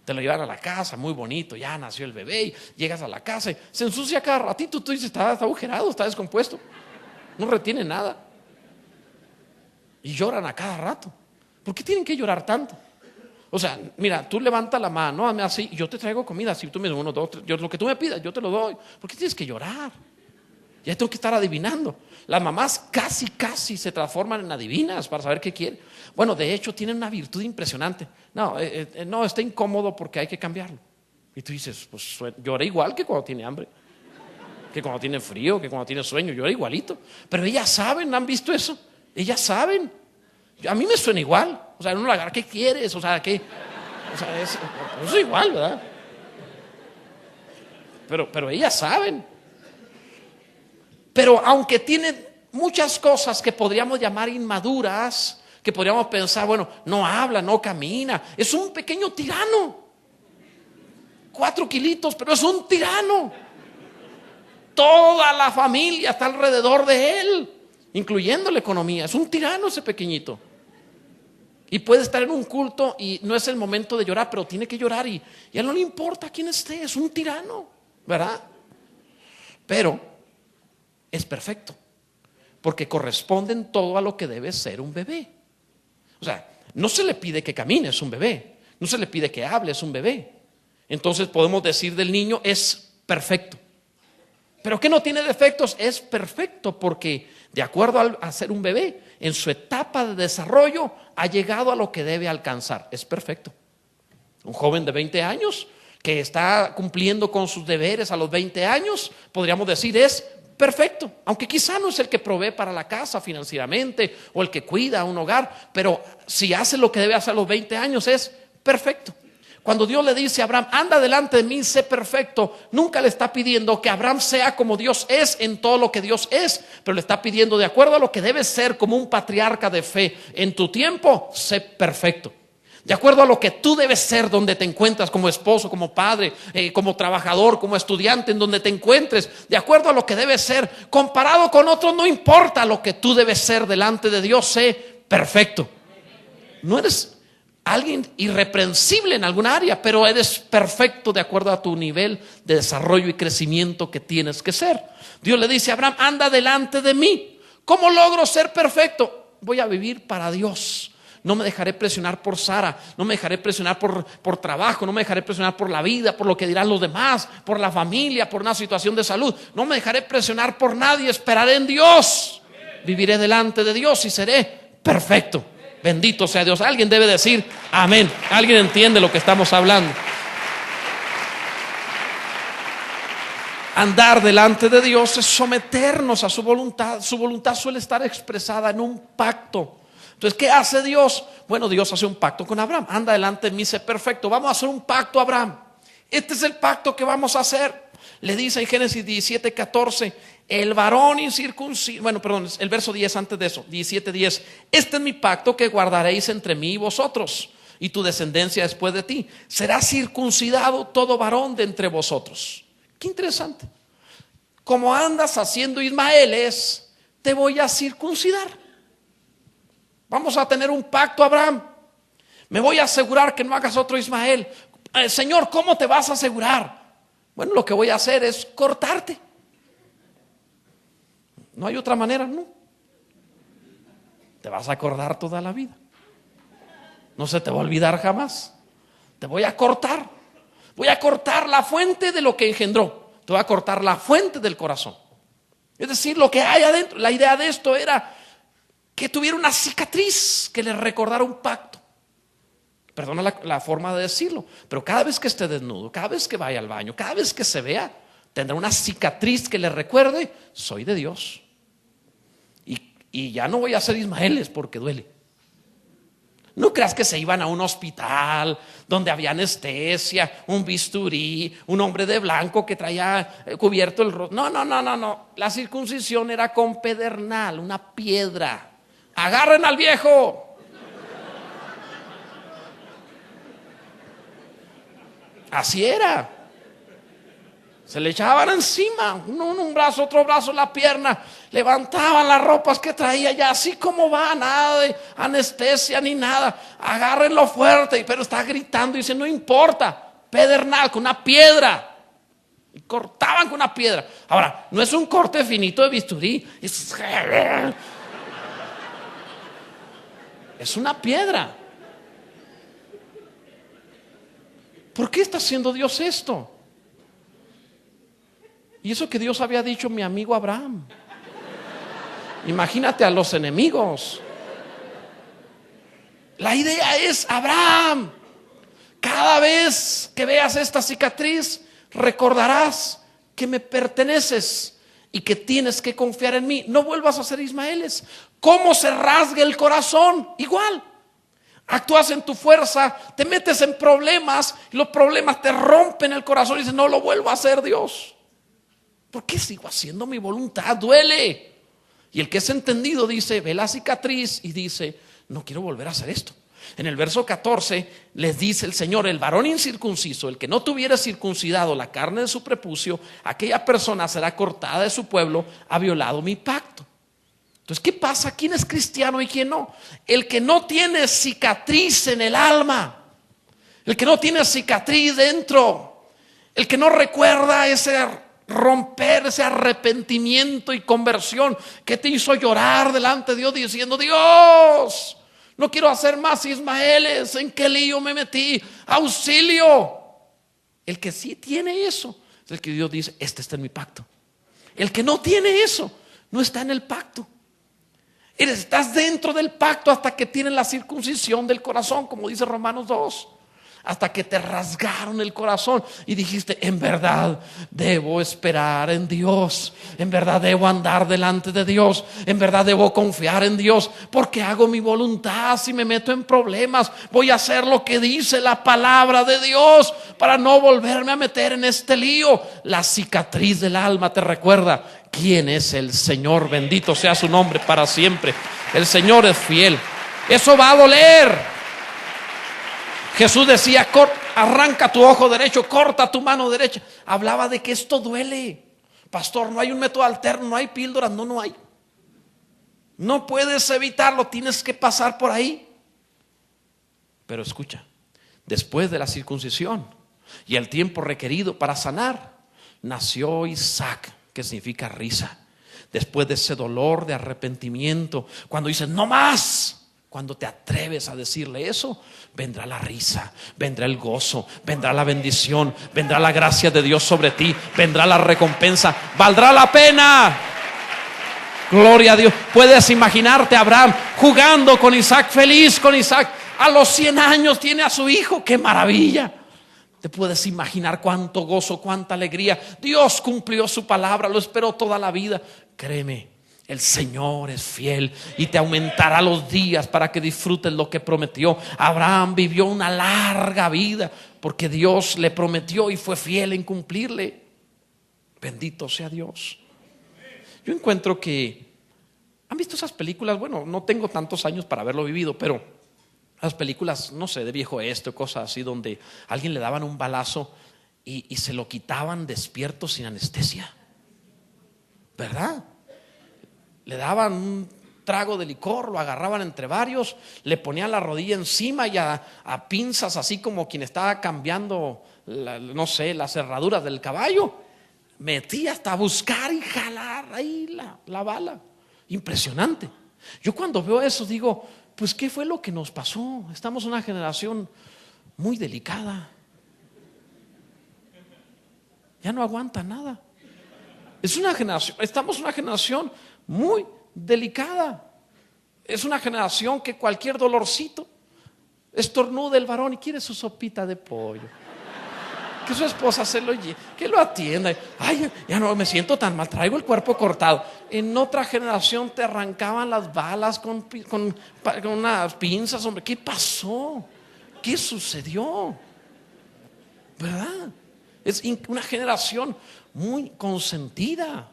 Te lo llevan a la casa, muy bonito, ya nació el bebé, y llegas a la casa y se ensucia cada ratito. Tú dices, está agujerado, está descompuesto, no retiene nada. Y lloran a cada rato. ¿Por qué tienen que llorar tanto? O sea, mira, tú levanta la mano, hazme así, y yo te traigo comida. Si tú me das 1, 2, 3, lo que tú me pidas, yo te lo doy. ¿Por qué tienes que llorar? Ya tengo que estar adivinando. Las mamás casi se transforman en adivinas para saber qué quieren. Bueno, de hecho tienen una virtud impresionante. No, está incómodo porque hay que cambiarlo. Y tú dices, pues llora igual que cuando tiene hambre, que cuando tiene frío, que cuando tiene sueño, llora igualito. Pero ellas saben, ¿han visto eso? Ellas saben. A mí me suena igual. O sea, no la agarra, ¿qué quieres? O sea, ¿qué? O sea, es igual, ¿verdad? Pero ellas saben. Pero aunque tienen muchas cosas que podríamos llamar inmaduras, que podríamos pensar, bueno, no habla, no camina, es un pequeño tirano. 4 kilitos, pero es un tirano. Toda la familia está alrededor de él, incluyendo la economía. Es un tirano ese pequeñito. Y puede estar en un culto y no es el momento de llorar, pero tiene que llorar y a él no le importa quién esté, es un tirano, ¿verdad? Pero es perfecto, porque corresponde en todo a lo que debe ser un bebé. O sea, no se le pide que camine, es un bebé. No se le pide que hable, es un bebé. Entonces podemos decir del niño, es perfecto. Pero que no tiene defectos, es perfecto, porque de acuerdo a ser un bebé, en su etapa de desarrollo ha llegado a lo que debe alcanzar. Es perfecto. Un joven de 20 años que está cumpliendo con sus deberes a los 20 años, podríamos decir es perfecto, aunque quizá no es el que provee para la casa financieramente o el que cuida un hogar, pero si hace lo que debe hacer a los 20 años es perfecto. Cuando Dios le dice a Abraham, anda delante de mí, sé perfecto, nunca le está pidiendo que Abraham sea como Dios es en todo lo que Dios es, pero le está pidiendo de acuerdo a lo que debe ser como un patriarca de fe en tu tiempo, sé perfecto. De acuerdo a lo que tú debes ser donde te encuentras como esposo, como padre, como trabajador, como estudiante, en donde te encuentres, de acuerdo a lo que debes ser, comparado con otros, no importa lo que tú debes ser delante de Dios, sé perfecto. No eres alguien irreprensible en alguna área, pero eres perfecto de acuerdo a tu nivel de desarrollo y crecimiento que tienes que ser. Dios le dice a Abraham, anda delante de mí. ¿Cómo logro ser perfecto? Voy a vivir para Dios. No me dejaré presionar por Sara, no me dejaré presionar por trabajo, no me dejaré presionar por la vida, por lo que dirán los demás, por la familia, por una situación de salud. No me dejaré presionar por nadie, esperaré en Dios. Viviré delante de Dios y seré perfecto. Bendito sea Dios. Alguien debe decir amén. Alguien entiende lo que estamos hablando. Andar delante de Dios es someternos a su voluntad. Su voluntad suele estar expresada en un pacto. Entonces, ¿qué hace Dios? Bueno, Dios hace un pacto con Abraham. Anda delante de mí, sé perfecto. Vamos a hacer un pacto, Abraham. Este es el pacto que vamos a hacer. Le dice en Génesis 17:14, el varón incircunciso, el verso 10 antes de eso, 17:10, este es mi pacto que guardaréis entre mí y vosotros y tu descendencia después de ti. Será circuncidado todo varón de entre vosotros. Qué interesante. Como andas haciendo ismaeles, te voy a circuncidar. Vamos a tener un pacto, Abraham. Me voy a asegurar que no hagas otro Ismael. Señor, ¿cómo te vas a asegurar? Bueno, lo que voy a hacer es cortarte. No hay otra manera, ¿no? Te vas a acordar toda la vida. No se te va a olvidar jamás. Te voy a cortar. Voy a cortar la fuente de lo que engendró. Te voy a cortar la fuente del corazón. Es decir, lo que hay adentro. La idea de esto era que tuviera una cicatriz que le recordara un pacto. Perdona la forma de decirlo, pero cada vez que esté desnudo, cada vez que vaya al baño, cada vez que se vea, tendrá una cicatriz que le recuerde, soy de Dios. Y ya no voy a hacer ismaeles porque duele. No creas que se iban a un hospital donde había anestesia, un bisturí, un hombre de blanco que traía cubierto el rostro. No. La circuncisión era con pedernal, una piedra. Agarren al viejo. Así era. Se le echaban encima, uno un brazo, otro brazo, la pierna. Levantaban las ropas que traía ya, así como va, nada de anestesia ni nada. Agárrenlo fuerte, pero está gritando y dice, no importa, pedernal, con una piedra. Y cortaban con una piedra. Ahora, no es un corte finito de bisturí, es una piedra. ¿Por qué está haciendo Dios esto? Y eso que Dios había dicho mi amigo Abraham. Imagínate a los enemigos. La idea es, Abraham, cada vez que veas esta cicatriz, recordarás que me perteneces y que tienes que confiar en mí. No vuelvas a ser ismaeles. ¿Cómo se rasga el corazón? Igual. Actúas en tu fuerza, te metes en problemas y los problemas te rompen el corazón y dices, no lo vuelvo a hacer, Dios. ¿Por qué sigo haciendo mi voluntad? Duele. Y el que es entendido dice, ve la cicatriz y dice, no quiero volver a hacer esto. En el verso 14 les dice el Señor, el varón incircunciso, el que no tuviera circuncidado la carne de su prepucio, aquella persona será cortada de su pueblo, ha violado mi pacto. Entonces, ¿qué pasa? ¿Quién es cristiano y quién no? El que no tiene cicatriz en el alma, el que no tiene cicatriz dentro, el que no recuerda ese romper, ese arrepentimiento y conversión que te hizo llorar delante de Dios diciendo, Dios, no quiero hacer más ismaeles, ¿en qué lío me metí? ¡Auxilio! El que sí tiene eso es el que Dios dice, este está en mi pacto. El que no tiene eso no está en el pacto. Estás dentro del pacto hasta que tienen la circuncisión del corazón, como dice Romanos 2. Hasta que te rasgaron el corazón y dijiste, en verdad debo esperar en Dios, en verdad debo andar delante de Dios, en verdad debo confiar en Dios, porque hago mi voluntad. Si me meto en problemas, voy a hacer lo que dice la palabra de Dios para no volverme a meter en este lío. La cicatriz del alma te recuerda quién es el Señor. Bendito sea su nombre para siempre. El Señor es fiel. Eso va a doler. Jesús decía, arranca tu ojo derecho, corta tu mano derecha. Hablaba de que esto duele. Pastor, no hay un método alterno, no hay píldoras. No hay. No puedes evitarlo, tienes que pasar por ahí. Pero escucha, después de la circuncisión y el tiempo requerido para sanar, nació Isaac, que significa risa. Después de ese dolor de arrepentimiento, cuando dices, no más. Cuando te atreves a decirle eso, vendrá la risa, vendrá el gozo, vendrá la bendición, vendrá la gracia de Dios sobre ti, vendrá la recompensa, valdrá la pena. Gloria a Dios. Puedes imaginarte a Abraham jugando con Isaac, feliz con Isaac. A los 100 años tiene a su hijo. ¡Qué maravilla! Te puedes imaginar cuánto gozo, cuánta alegría. Dios cumplió su palabra, lo esperó toda la vida. Créeme, el Señor es fiel y te aumentará los días para que disfrutes lo que prometió. Abraham vivió una larga vida porque Dios le prometió y fue fiel en cumplirle. Bendito sea Dios. Yo encuentro que ¿han visto esas películas? Bueno, no tengo tantos años para haberlo vivido, pero las películas, no sé, de viejo oeste o cosas así, donde a alguien le daban un balazo y se lo quitaban despierto sin anestesia, ¿verdad? Le daban un trago de licor, lo agarraban entre varios, le ponían la rodilla encima y a pinzas, así como quien estaba cambiando las cerraduras del caballo, metía hasta buscar y jalar ahí la bala. Impresionante. Yo cuando veo eso digo, pues ¿qué fue lo que nos pasó? Estamos en una generación muy delicada. Ya no aguanta nada. Estamos en una generación muy delicada. Es una generación que cualquier dolorcito estornuda el varón y quiere su sopita de pollo, que su esposa que lo atienda. Ay, ya no me siento tan mal, traigo el cuerpo cortado. En otra generación te arrancaban las balas con unas pinzas. Hombre, ¿qué pasó? ¿Qué sucedió? ¿Verdad? Es una generación muy consentida,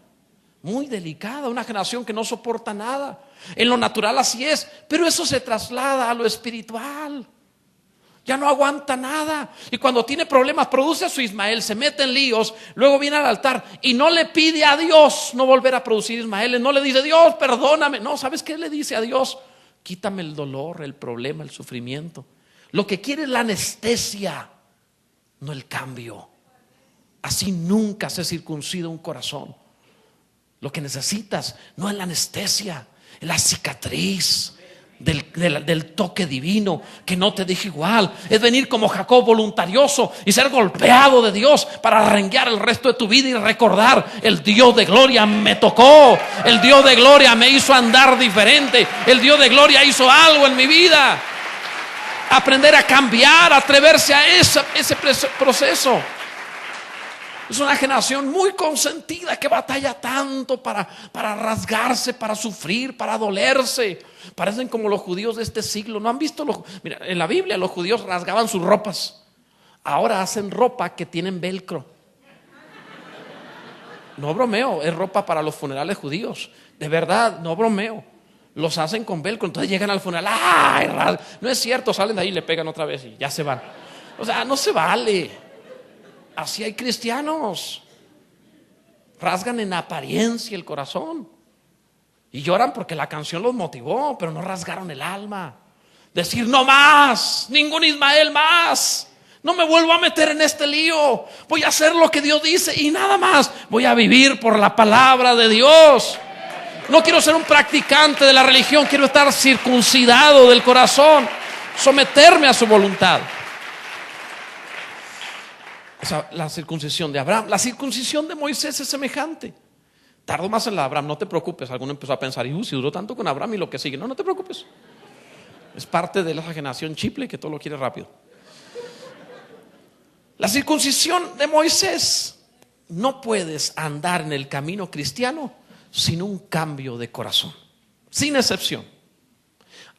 muy delicada, una generación que no soporta nada. En lo natural así es, pero eso se traslada a lo espiritual. Ya no aguanta nada y cuando tiene problemas produce a su Ismael, se mete en líos, luego viene al altar y no le pide a Dios no volver a producir Ismaeles, no le dice Dios perdóname, no, ¿sabes qué le dice a Dios? Quítame el dolor, el problema, el sufrimiento. Lo que quiere es la anestesia, no el cambio. Así nunca se circuncida un corazón. Lo que necesitas no es la anestesia, es la cicatriz del toque divino que no te deja igual. Es venir como Jacob voluntarioso y ser golpeado de Dios para renguear el resto de tu vida y recordar: el Dios de gloria me tocó, el Dios de gloria me hizo andar diferente, el Dios de gloria hizo algo en mi vida. aprender a cambiar, atreverse a ese proceso. Es una generación muy consentida que batalla tanto para rasgarse, para sufrir, para dolerse. Parecen como los judíos de este siglo. ¿No han visto? Mira, en la Biblia los judíos rasgaban sus ropas. Ahora hacen ropa que tienen velcro. No bromeo, es ropa para los funerales judíos. De verdad, no bromeo. Los hacen con velcro, entonces llegan al funeral. ¡Ay! No es cierto, salen de ahí y le pegan otra vez y ya se van. O sea, no se vale. Así hay cristianos. Rasgan en apariencia el corazón y lloran porque la canción los motivó, pero no rasgaron el alma. Decir: no más, ningún Ismael más. No me vuelvo a meter en este lío. Voy a hacer lo que Dios dice y nada más. Voy a vivir por la palabra de Dios. No quiero ser un practicante de la religión. Quiero estar circuncidado del corazón, someterme a su voluntad. La circuncisión de Abraham. La circuncisión de Moisés es semejante. Tardó más en la de Abraham, no te preocupes. Alguno empezó a pensar: si duró tanto con Abraham y lo que sigue. No te preocupes. Es parte de la generación chiple que todo lo quiere rápido. La circuncisión de Moisés. No puedes andar en el camino cristiano sin un cambio de corazón, sin excepción.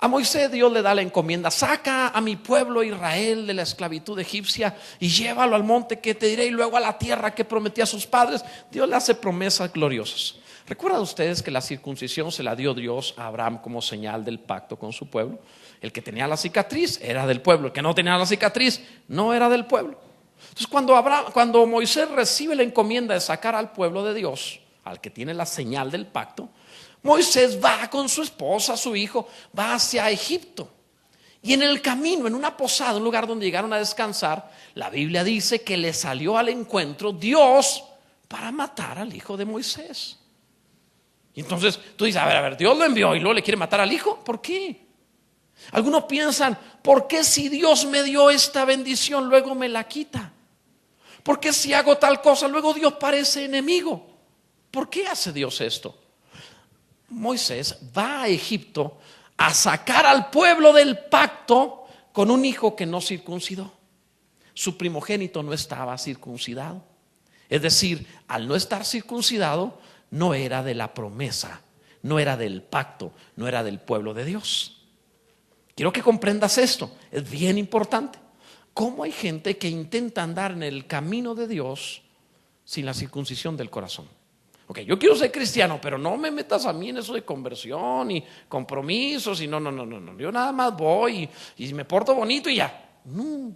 A Moisés Dios le da la encomienda: saca a mi pueblo Israel de la esclavitud egipcia y llévalo al monte que te diré, y luego a la tierra que prometí a sus padres. Dios le hace promesas gloriosas. ¿Recuerdan ustedes que la circuncisión se la dio Dios a Abraham como señal del pacto con su pueblo? El que tenía la cicatriz era del pueblo, el que no tenía la cicatriz no era del pueblo. Entonces cuando Moisés recibe la encomienda de sacar al pueblo de Dios, al que tiene la señal del pacto, Moisés va con su esposa, su hijo, va hacia Egipto. Y en el camino, en una posada, un lugar donde llegaron a descansar, la Biblia dice que le salió al encuentro Dios para matar al hijo de Moisés. Y entonces tú dices: a ver, Dios lo envió y luego le quiere matar al hijo. ¿Por qué? Algunos piensan: ¿por qué si Dios me dio esta bendición luego me la quita? ¿Por qué si hago tal cosa luego Dios parece enemigo? ¿Por qué hace Dios esto? Moisés va a Egipto a sacar al pueblo del pacto con un hijo que no circuncidó. Su primogénito no estaba circuncidado. Es decir, al no estar circuncidado, no era de la promesa, no era del pacto, no era del pueblo de Dios. Quiero que comprendas esto, es bien importante. ¿Cómo hay gente que intenta andar en el camino de Dios sin la circuncisión del corazón? Ok, yo quiero ser cristiano, pero no me metas a mí en eso de conversión y compromisos y no. Yo nada más voy y me porto bonito y ya. No.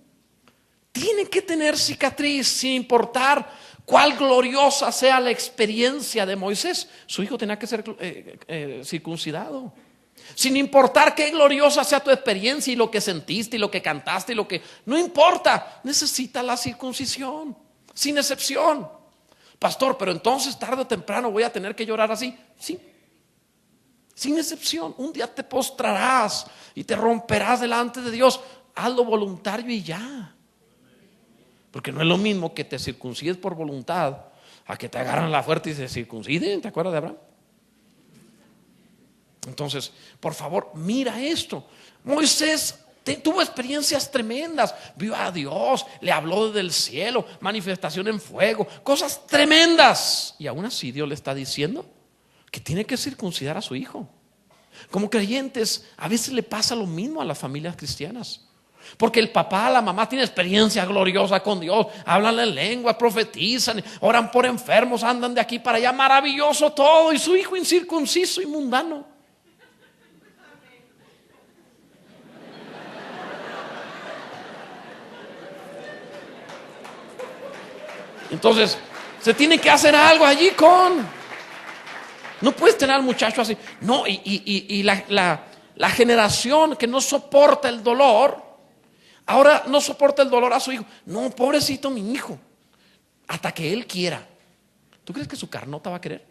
Tiene que tener cicatriz, sin importar cuál gloriosa sea la experiencia de Moisés. Su hijo tenía que ser circuncidado. Sin importar qué gloriosa sea tu experiencia y lo que sentiste y lo que cantaste y lo que... No importa, necesita la circuncisión, sin excepción. Pastor, pero entonces tarde o temprano voy a tener que llorar así. Sí, sin excepción. Un día te postrarás y te romperás delante de Dios. Hazlo voluntario y ya. Porque no es lo mismo que te circuncides por voluntad a que te agarran la fuerza y se circunciden. ¿Te acuerdas de Abraham? Entonces, por favor, mira esto. Moisés tuvo experiencias tremendas. Vio a Dios, le habló desde el cielo, manifestación en fuego, cosas tremendas. Y aún así Dios le está diciendo que tiene que circuncidar a su hijo. Como creyentes, a veces le pasa lo mismo a las familias cristianas. Porque el papá, la mamá tiene experiencia gloriosa con Dios, hablan en lengua, profetizan, oran por enfermos, andan de aquí para allá, maravilloso todo. Y su hijo incircunciso y mundano. Entonces, se tiene que hacer algo allí con... No puedes tener al muchacho así. No, y la generación que no soporta el dolor, ahora no soporta el dolor a su hijo. No, pobrecito mi hijo, hasta que él quiera. ¿Tú crees que su carnota va a querer?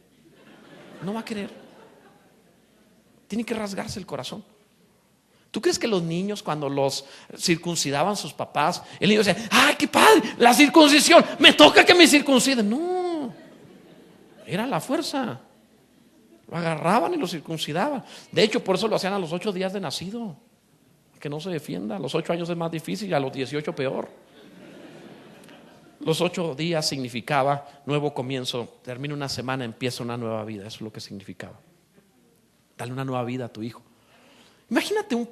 No va a querer. Tiene que rasgarse el corazón. ¿Tú crees que los niños, cuando los circuncidaban sus papás, el niño decía: ¡ay, qué padre! La circuncisión, me toca que me circunciden. No, era la fuerza. Lo agarraban y lo circuncidaban. De hecho, por eso lo hacían a los 8 días de nacido, que no se defienda. A los 8 años es más difícil y a los 18 peor. Los 8 días significaba nuevo comienzo. Termina una semana, empieza una nueva vida. Eso es lo que significaba. Dale una nueva vida a tu hijo. Imagínate unos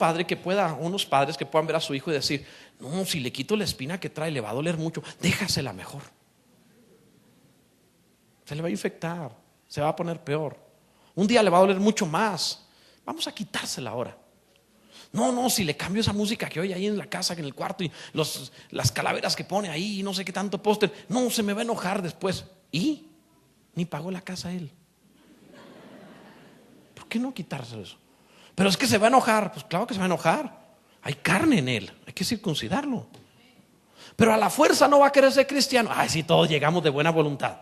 padres que puedan ver a su hijo y decir: no, si le quito la espina que trae le va a doler mucho, déjasela mejor. Se le va a infectar, se va a poner peor. Un día le va a doler mucho más. Vamos a quitársela ahora. No, si le cambio esa música que oye ahí en la casa, en el cuarto, y las calaveras que pone ahí y no sé qué tanto póster, no, se me va a enojar después. Y ni pagó la casa él. ¿Por qué no quitárselo eso? Pero es que se va a enojar. Pues claro que se va a enojar. Hay carne en él, hay que circuncidarlo. Pero a la fuerza no va a querer ser cristiano. Ay, si todos llegamos de buena voluntad.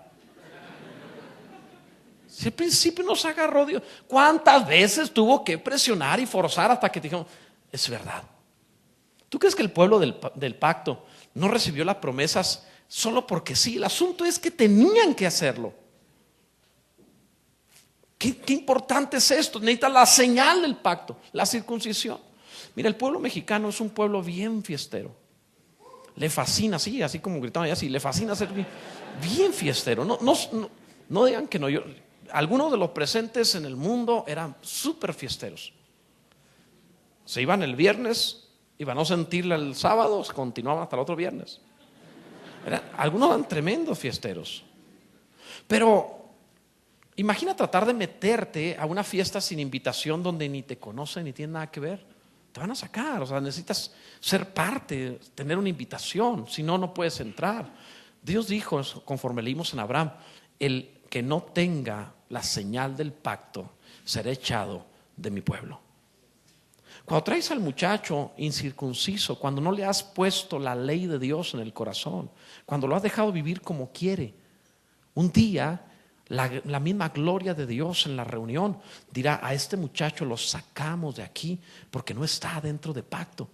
Si al principio nos agarró Dios, ¿cuántas veces tuvo que presionar y forzar hasta que dijeron: es verdad? ¿Tú crees que el pueblo del pacto no recibió las promesas solo porque sí? El asunto es que tenían que hacerlo. ¿Qué importante es esto? Necesita la señal del pacto, la circuncisión. Mira, el pueblo mexicano es un pueblo bien fiestero. Le fascina, sí, así como gritaban así, le fascina ser bien fiestero. No digan que no. Algunos de los presentes en el mundo eran súper fiesteros. Se iban el viernes y para no sentirla el sábado, continuaban hasta el otro viernes. Algunos eran tremendos fiesteros. Pero imagina tratar de meterte a una fiesta sin invitación donde ni te conocen ni tienen nada que ver. Te van a sacar, o sea, necesitas ser parte, tener una invitación, si no, no puedes entrar. Dios dijo, conforme leímos en Abraham: el que no tenga la señal del pacto será echado de mi pueblo. Cuando traes al muchacho incircunciso, cuando no le has puesto la ley de Dios en el corazón, cuando lo has dejado vivir como quiere, un día la misma gloria de Dios en la reunión dirá: a este muchacho lo sacamos de aquí porque no está dentro de pacto.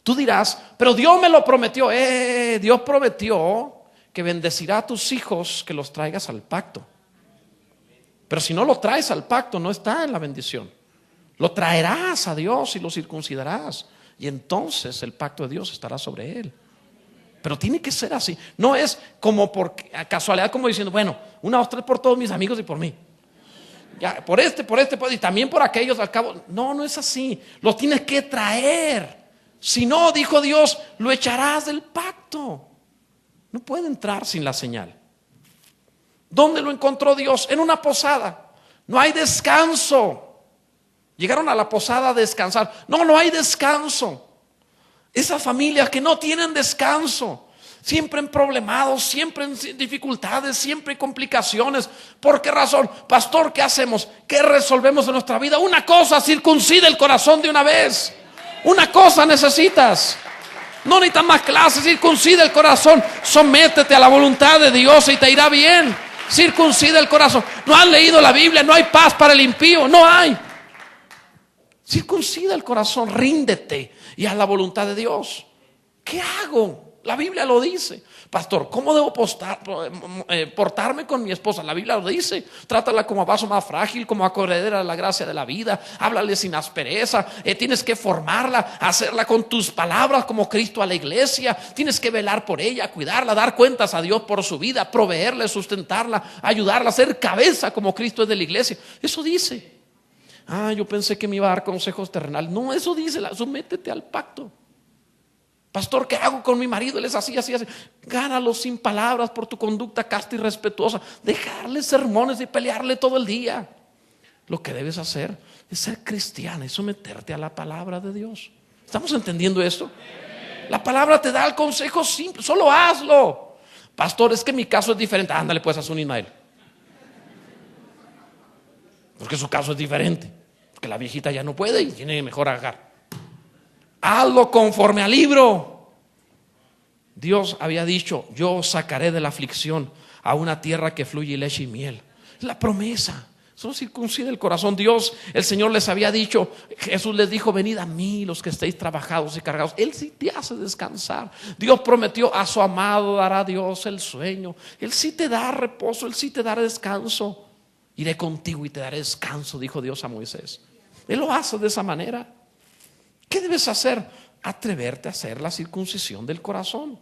Tú dirás: pero Dios me lo prometió. Dios prometió que bendecirá a tus hijos que los traigas al pacto. Pero si no lo traes al pacto, no está en la bendición. Lo traerás a Dios y lo circuncidarás, y entonces el pacto de Dios estará sobre él. Pero tiene que ser así. No es como por casualidad, como diciendo: bueno, 1, 2, 3 por todos mis amigos y por mí. Ya, por este, y también por aquellos al cabo. No es así. Lo tienes que traer. Si no, dijo Dios, lo echarás del pacto. No puede entrar sin la señal. ¿Dónde lo encontró Dios? En una posada. No hay descanso. Llegaron a la posada a descansar. No hay descanso. Esas familias que no tienen descanso, siempre en problemados, siempre en dificultades, siempre en complicaciones. ¿Por qué razón? Pastor, ¿qué hacemos? ¿Qué resolvemos en nuestra vida? Una cosa: circuncida el corazón de una vez. Una cosa necesitas. No necesitas más clases. Circuncida el corazón. Sométete a la voluntad de Dios y te irá bien. Circuncida el corazón. No has leído la Biblia, no hay paz para el impío. No hay. Circuncida el corazón, ríndete y haz la voluntad de Dios. ¿Qué hago? La Biblia lo dice. Pastor, ¿cómo debo portarme con mi esposa? La Biblia lo dice. Trátala como vaso más frágil, como acogedera de la gracia de la vida. Háblale sin aspereza. Tienes que formarla, hacerla con tus palabras como Cristo a la iglesia. Tienes que velar por ella, cuidarla, dar cuentas a Dios por su vida, proveerle, sustentarla, ayudarla, ser cabeza como Cristo es de la iglesia. Eso dice. Yo pensé que me iba a dar consejos terrenales. No, eso dice: sométete al pacto. Pastor, ¿qué hago con mi marido? Él es así. Gánalo sin palabras por tu conducta casta y respetuosa. Dejarle sermones y pelearle todo el día. Lo que debes hacer es ser cristiana y someterte a la palabra de Dios. ¿Estamos entendiendo esto? La palabra te da el consejo simple. Solo hazlo. Pastor, es que mi caso es diferente. Ándale pues, haz un Ismael. Porque su caso es diferente. Porque la viejita ya no puede y tiene mejor agarrar. Hazlo conforme al libro. Dios había dicho: yo sacaré de la aflicción a una tierra que fluye leche y miel. Es la promesa. Solo circuncida el corazón. Dios, el Señor les había dicho, Jesús les dijo: venid a mí los que estéis trabajados y cargados. Él sí te hace descansar. Dios prometió: a su amado dará Dios el sueño. Él sí te da reposo, Él sí te dará descanso. Iré contigo y te daré descanso, dijo Dios a Moisés. Él lo hace de esa manera. ¿Qué debes hacer? Atreverte a hacer la circuncisión del corazón.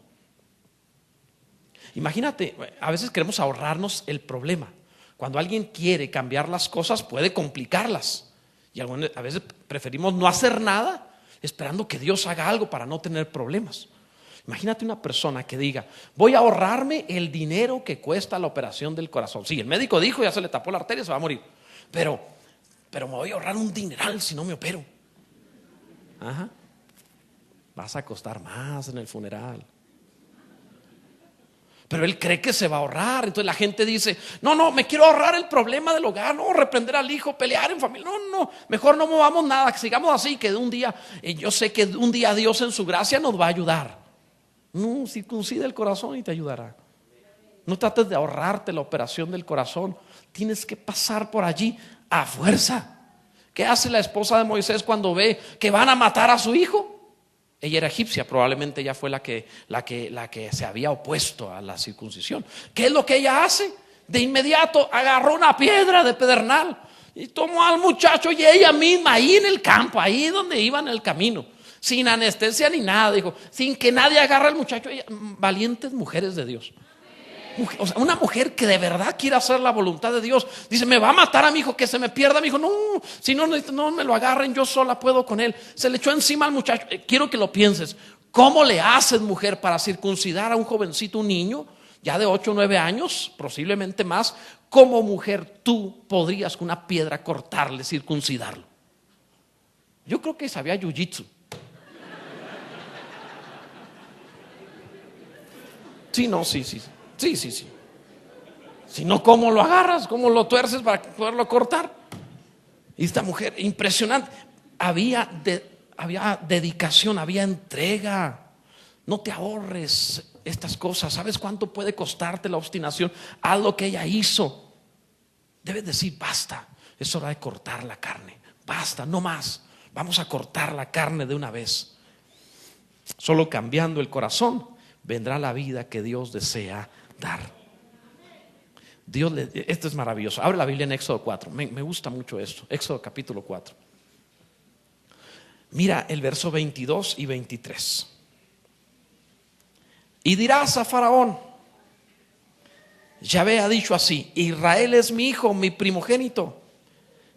Imagínate, a veces queremos ahorrarnos el problema. Cuando alguien quiere cambiar las cosas, puede complicarlas. Y a veces preferimos no hacer nada, esperando que Dios haga algo para no tener problemas. Imagínate una persona que diga: voy a ahorrarme el dinero que cuesta la operación del corazón. Sí, el médico dijo, ya se le tapó la arteria, se va a morir. Pero me voy a ahorrar un dineral si no me opero. Ajá. Vas a costar más en el funeral. Pero él cree que se va a ahorrar. Entonces la gente dice: no, me quiero ahorrar el problema del hogar, no, reprender al hijo, pelear en familia. No, mejor no movamos nada, que sigamos así, que de un día, yo sé que un día Dios en su gracia nos va a ayudar. No, circuncida el corazón y te ayudará. No trates de ahorrarte la operación del corazón. Tienes que pasar por allí a fuerza. ¿Qué hace la esposa de Moisés cuando ve que van a matar a su hijo? Ella era egipcia, probablemente ella fue la que se había opuesto a la circuncisión. ¿Qué es lo que ella hace? De inmediato agarró una piedra de pedernal y tomó al muchacho, y ella misma ahí en el campo, ahí donde iban en el camino, sin anestesia ni nada, dijo, sin que nadie agarre al muchacho. Valientes mujeres de Dios. O sea, una mujer que de verdad quiere hacer la voluntad de Dios. Dice: me va a matar a mi hijo, que se me pierda mi hijo. No, si no me lo agarren, yo sola puedo con él. Se le echó encima al muchacho. Quiero que lo pienses. ¿Cómo le haces, mujer, para circuncidar a un jovencito, un niño ya de 8 o 9 años, posiblemente más? Como mujer tú podrías con una piedra cortarle, circuncidarlo. Yo creo que sabía jiu-jitsu. Sí. Si no, ¿cómo lo agarras? ¿Cómo lo tuerces para poderlo cortar? Y esta mujer, impresionante. Había dedicación, había entrega. No te ahorres estas cosas. ¿Sabes cuánto puede costarte la obstinación? Haz lo que ella hizo. Debes decir: basta, es hora de cortar la carne. Basta, no más. Vamos a cortar la carne de una vez. Solo cambiando el corazón vendrá la vida que Dios desea dar. Esto es maravilloso. Abre la Biblia en Éxodo 4. Me gusta mucho esto. Éxodo capítulo 4. Mira el verso 22 y 23. Y dirás a Faraón: Yahvé ha dicho así: Israel es mi hijo, mi primogénito.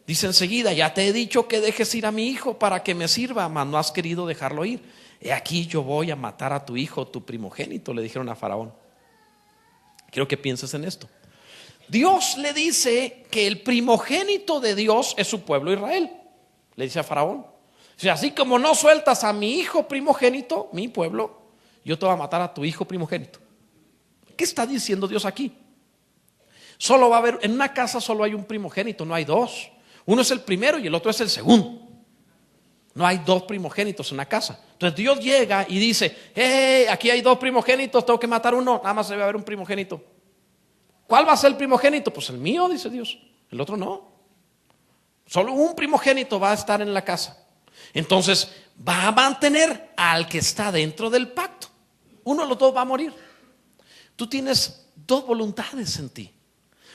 Dice enseguida: ya te he dicho que dejes ir a mi hijo para que me sirva, mas no has querido dejarlo ir. He aquí, yo voy a matar a tu hijo, tu primogénito, le dijeron a Faraón. Quiero que pienses en esto. Dios le dice que el primogénito de Dios es su pueblo Israel. Le dice a Faraón: o sea, así como no sueltas a mi hijo primogénito, mi pueblo, yo te voy a matar a tu hijo primogénito. ¿Qué está diciendo Dios aquí? Solo va a haber, en una casa solo hay un primogénito, no hay dos. Uno es el primero y el otro es el segundo. No hay dos primogénitos en una casa. Entonces Dios llega y dice: aquí hay dos primogénitos, tengo que matar uno. Nada más debe haber un primogénito. ¿Cuál va a ser el primogénito? Pues el mío, dice Dios. El otro no. Solo un primogénito va a estar en la casa. Entonces va a mantener al que está dentro del pacto. Uno de los dos va a morir. Tú tienes dos voluntades en ti.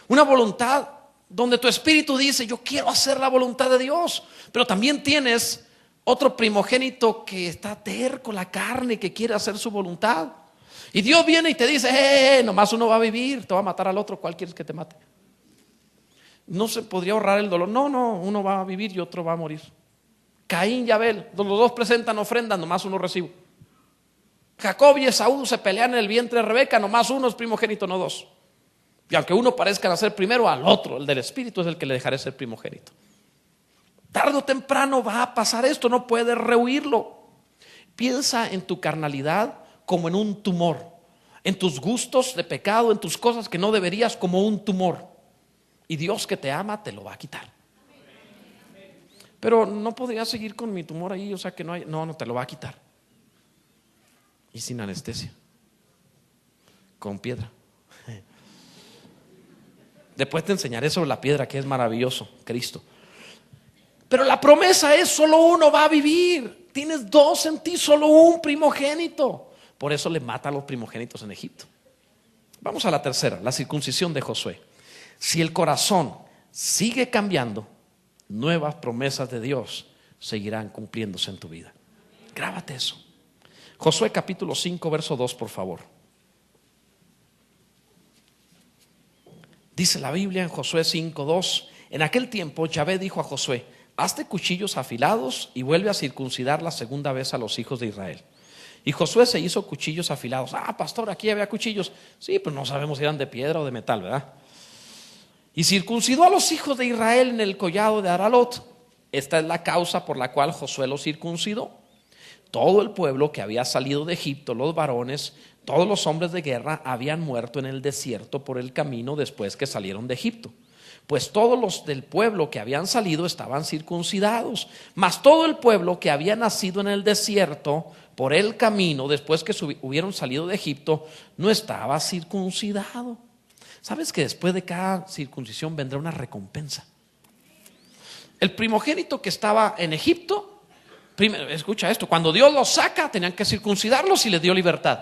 Una voluntad donde tu espíritu dice: yo quiero hacer la voluntad de Dios. Pero también tienes otro primogénito que está terco, la carne, que quiere hacer su voluntad. Y Dios viene y te dice: nomás uno va a vivir, te va a matar al otro. ¿Cuál quieres que te mate? No se podría ahorrar el dolor. No, uno va a vivir y otro va a morir. Caín y Abel, los dos presentan ofrendas, nomás uno recibe. Jacob y Esaú se pelean en el vientre de Rebeca, nomás uno es primogénito, no dos. Y aunque uno parezca nacer primero, al otro, el del espíritu, es el que le dejaré ser primogénito. Tarde o temprano va a pasar esto, no puedes rehuirlo. Piensa en tu carnalidad como en un tumor, en tus gustos de pecado, en tus cosas que no deberías, como un tumor. Y Dios, que te ama, te lo va a quitar. Pero no podría seguir con mi tumor ahí, o sea que no te lo va a quitar. Y sin anestesia, con piedra. Después te enseñaré sobre la piedra, que es maravilloso, Cristo. Pero la promesa es: solo uno va a vivir. Tienes dos en ti, solo un primogénito. Por eso le mata a los primogénitos en Egipto. Vamos a la tercera, la circuncisión de Josué. Si el corazón sigue cambiando, nuevas promesas de Dios seguirán cumpliéndose en tu vida. Grábate eso. Josué capítulo 5, verso 2, por favor. Dice la Biblia en Josué 5, 2: en aquel tiempo Yahvé dijo a Josué: hazte cuchillos afilados y vuelve a circuncidar la segunda vez a los hijos de Israel. Y Josué se hizo cuchillos afilados. Pastor, aquí había cuchillos. Sí, pues no sabemos si eran de piedra o de metal, ¿verdad? Y circuncidó a los hijos de Israel en el collado de Aralot. Esta es la causa por la cual Josué los circuncidó. Todo el pueblo que había salido de Egipto, los varones, todos los hombres de guerra, habían muerto en el desierto por el camino después que salieron de Egipto. Pues todos los del pueblo que habían salido estaban circuncidados, mas todo el pueblo que había nacido en el desierto por el camino después que hubieron salido de Egipto no estaba circuncidado. ¿Sabes que después de cada circuncisión vendrá una recompensa? El primogénito que estaba en Egipto, escucha esto, cuando Dios los saca tenían que circuncidarlos y les dio libertad.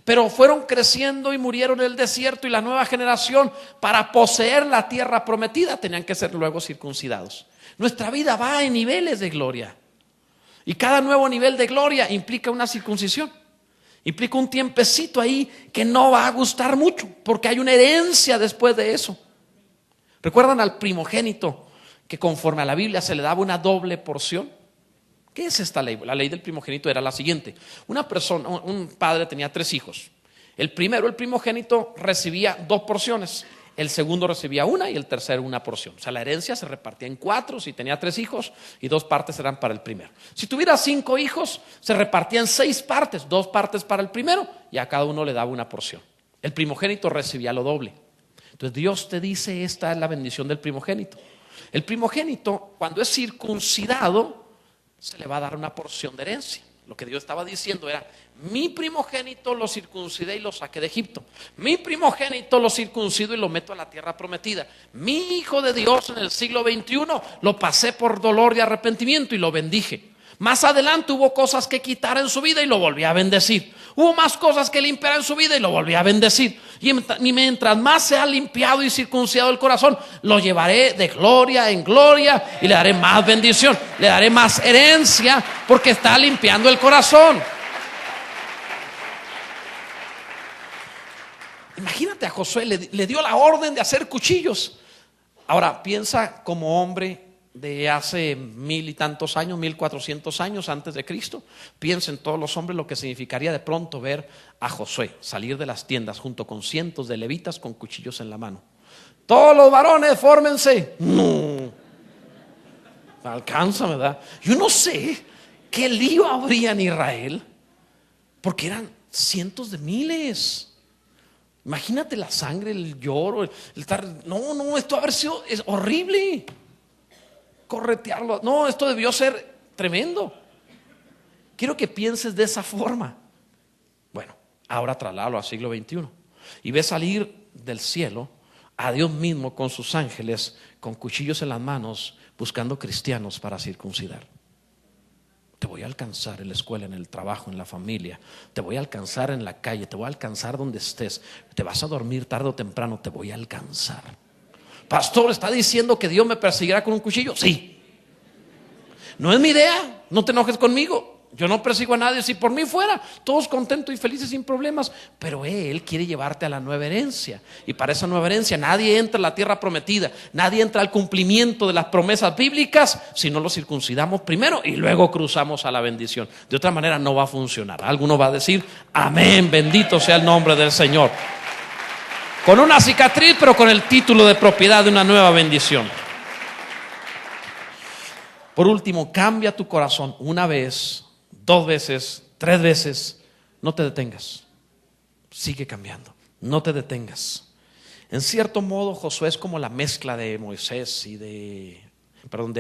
Pero fueron creciendo y murieron en el desierto, y la nueva generación, para poseer la tierra prometida, tenían que ser luego circuncidados. Nuestra vida va en niveles de gloria, y cada nuevo nivel de gloria implica una circuncisión. Implica un tiempecito ahí que no va a gustar mucho, porque hay una herencia después de eso. ¿Recuerdan al primogénito que conforme a la Biblia se le daba una doble porción? ¿Qué es esta ley? La ley del primogénito era la siguiente: una persona, un padre tenía 3 hijos. El primero, el primogénito, recibía 2 porciones. El segundo recibía 1 y el tercero 1 porción. O sea, la herencia se repartía en 4 si tenía 3 hijos, y 2 partes eran para el primero. Si tuviera 5 hijos, se repartía en 6 partes, 2 partes para el primero, y a cada uno le daba 1 porción. El primogénito recibía lo doble. Entonces Dios te dice: esta es la bendición del primogénito. El primogénito, cuando es circuncidado, se le va a dar una porción de herencia. Lo que Dios estaba diciendo era: mi primogénito lo circuncidé y lo saqué de Egipto. Mi primogénito lo circuncido y lo meto a la tierra prometida. Mi hijo de Dios en el siglo XXI lo pasé por dolor y arrepentimiento y lo bendije. Más adelante hubo cosas que quitar en su vida y lo volví a bendecir. Hubo más cosas que limpiar en su vida y lo volví a bendecir. Y mientras más sea limpiado y circuncidado el corazón, lo llevaré de gloria en gloria y le daré más bendición, le daré más herencia, porque está limpiando el corazón. Imagínate, a Josué le dio la orden de hacer cuchillos. Ahora piensa como hombre de hace 1000 y tantos años, 1400 años antes de Cristo. Piensa en todos los hombres lo que significaría de pronto ver a Josué salir de las tiendas junto con cientos de levitas con cuchillos en la mano. Todos los varones, fórmense. No alcanza, ¿verdad? Yo no sé qué lío habría en Israel, porque eran cientos de miles. Imagínate la sangre, el lloro, el estar. No, esto haber sido es horrible. Corretearlo. No, esto debió ser tremendo. Quiero que pienses de esa forma. Bueno, ahora trasládalo al siglo XXI y ve salir del cielo a Dios mismo con sus ángeles, con cuchillos en las manos, buscando cristianos para circuncidar. Te voy a alcanzar en la escuela, en el trabajo, en la familia. Te voy a alcanzar en la calle. Te voy a alcanzar donde estés. Te vas a dormir tarde o temprano. Te voy a alcanzar. Pastor, ¿está diciendo que Dios me perseguirá con un cuchillo? Sí. No es mi idea, no te enojes conmigo. Yo no persigo a nadie. Si por mí fuera, todos contentos y felices sin problemas. Pero Él quiere llevarte a la nueva herencia. Y para esa nueva herencia nadie entra a la tierra prometida. Nadie entra al cumplimiento de las promesas bíblicas si no lo circuncidamos primero y luego cruzamos a la bendición. De otra manera no va a funcionar. Alguno va a decir: amén, bendito sea el nombre del Señor. Con una cicatriz, pero con el título de propiedad de una nueva bendición. Por último, cambia tu corazón 1 vez, 2 veces, 3 veces. No te detengas. Sigue cambiando. No te detengas. En cierto modo, Josué es como la mezcla de Moisés y de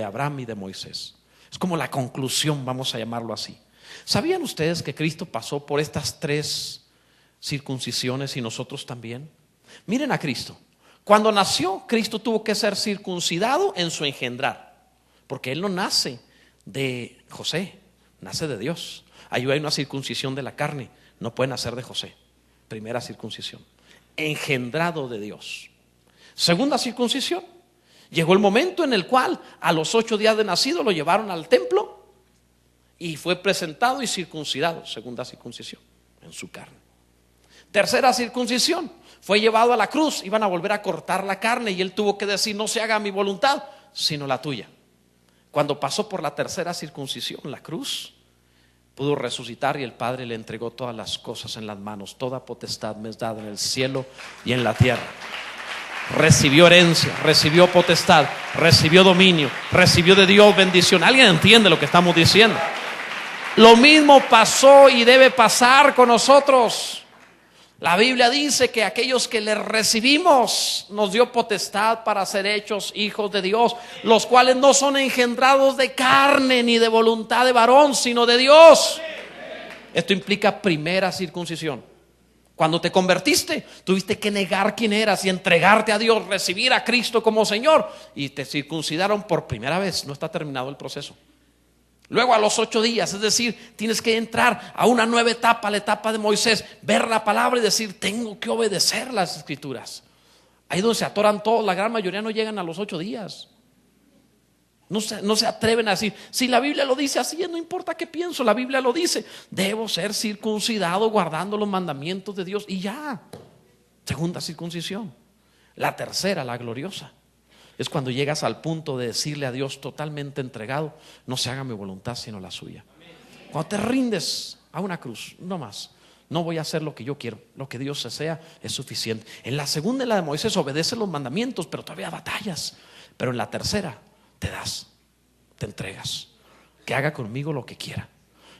Abraham y de Moisés. Es como la conclusión, vamos a llamarlo así. ¿Sabían ustedes que Cristo pasó por estas 3 circuncisiones y nosotros también? Miren a Cristo. Cuando nació, Cristo tuvo que ser circuncidado en su engendrar, porque Él no nace de José, nace de Dios. Ahí hay una circuncisión de la carne, no puede nacer de José. Primera circuncisión, engendrado de Dios. Segunda circuncisión, llegó el momento en el cual a los 8 días de nacido lo llevaron al templo y fue presentado y circuncidado, segunda circuncisión, en su carne. Tercera circuncisión, fue llevado a la cruz, iban a volver a cortar la carne y él tuvo que decir: no se haga mi voluntad, sino la tuya. Cuando pasó por la tercera circuncisión, la cruz, pudo resucitar y el Padre le entregó todas las cosas en las manos. Toda potestad me es dada en el cielo y en la tierra. Recibió herencia, recibió potestad, recibió dominio, recibió de Dios bendición. ¿Alguien entiende lo que estamos diciendo? Lo mismo pasó y debe pasar con nosotros. La Biblia dice que aquellos que le recibimos nos dio potestad para ser hechos hijos de Dios, los cuales no son engendrados de carne ni de voluntad de varón, sino de Dios. Esto implica primera circuncisión. Cuando te convertiste, tuviste que negar quién eras y entregarte a Dios, recibir a Cristo como Señor, y te circuncidaron por primera vez. No está terminado el proceso. Luego a los 8 días, es decir, tienes que entrar a una nueva etapa, la etapa de Moisés, ver la palabra y decir: tengo que obedecer las escrituras. Ahí donde se atoran todos, la gran mayoría no llegan a los 8 días. No se atreven a decir: si la Biblia lo dice así, no importa qué pienso, la Biblia lo dice. Debo ser circuncidado guardando los mandamientos de Dios y ya. Segunda circuncisión. La tercera, la gloriosa, es cuando llegas al punto de decirle a Dios totalmente entregado: no se haga mi voluntad sino la suya. Cuando te rindes a una cruz, no más. No voy a hacer lo que yo quiero, lo que Dios desea es suficiente. En la segunda, en la de Moisés, obedeces los mandamientos, pero todavía batallas. Pero en la tercera te das, te entregas. Que haga conmigo lo que quiera.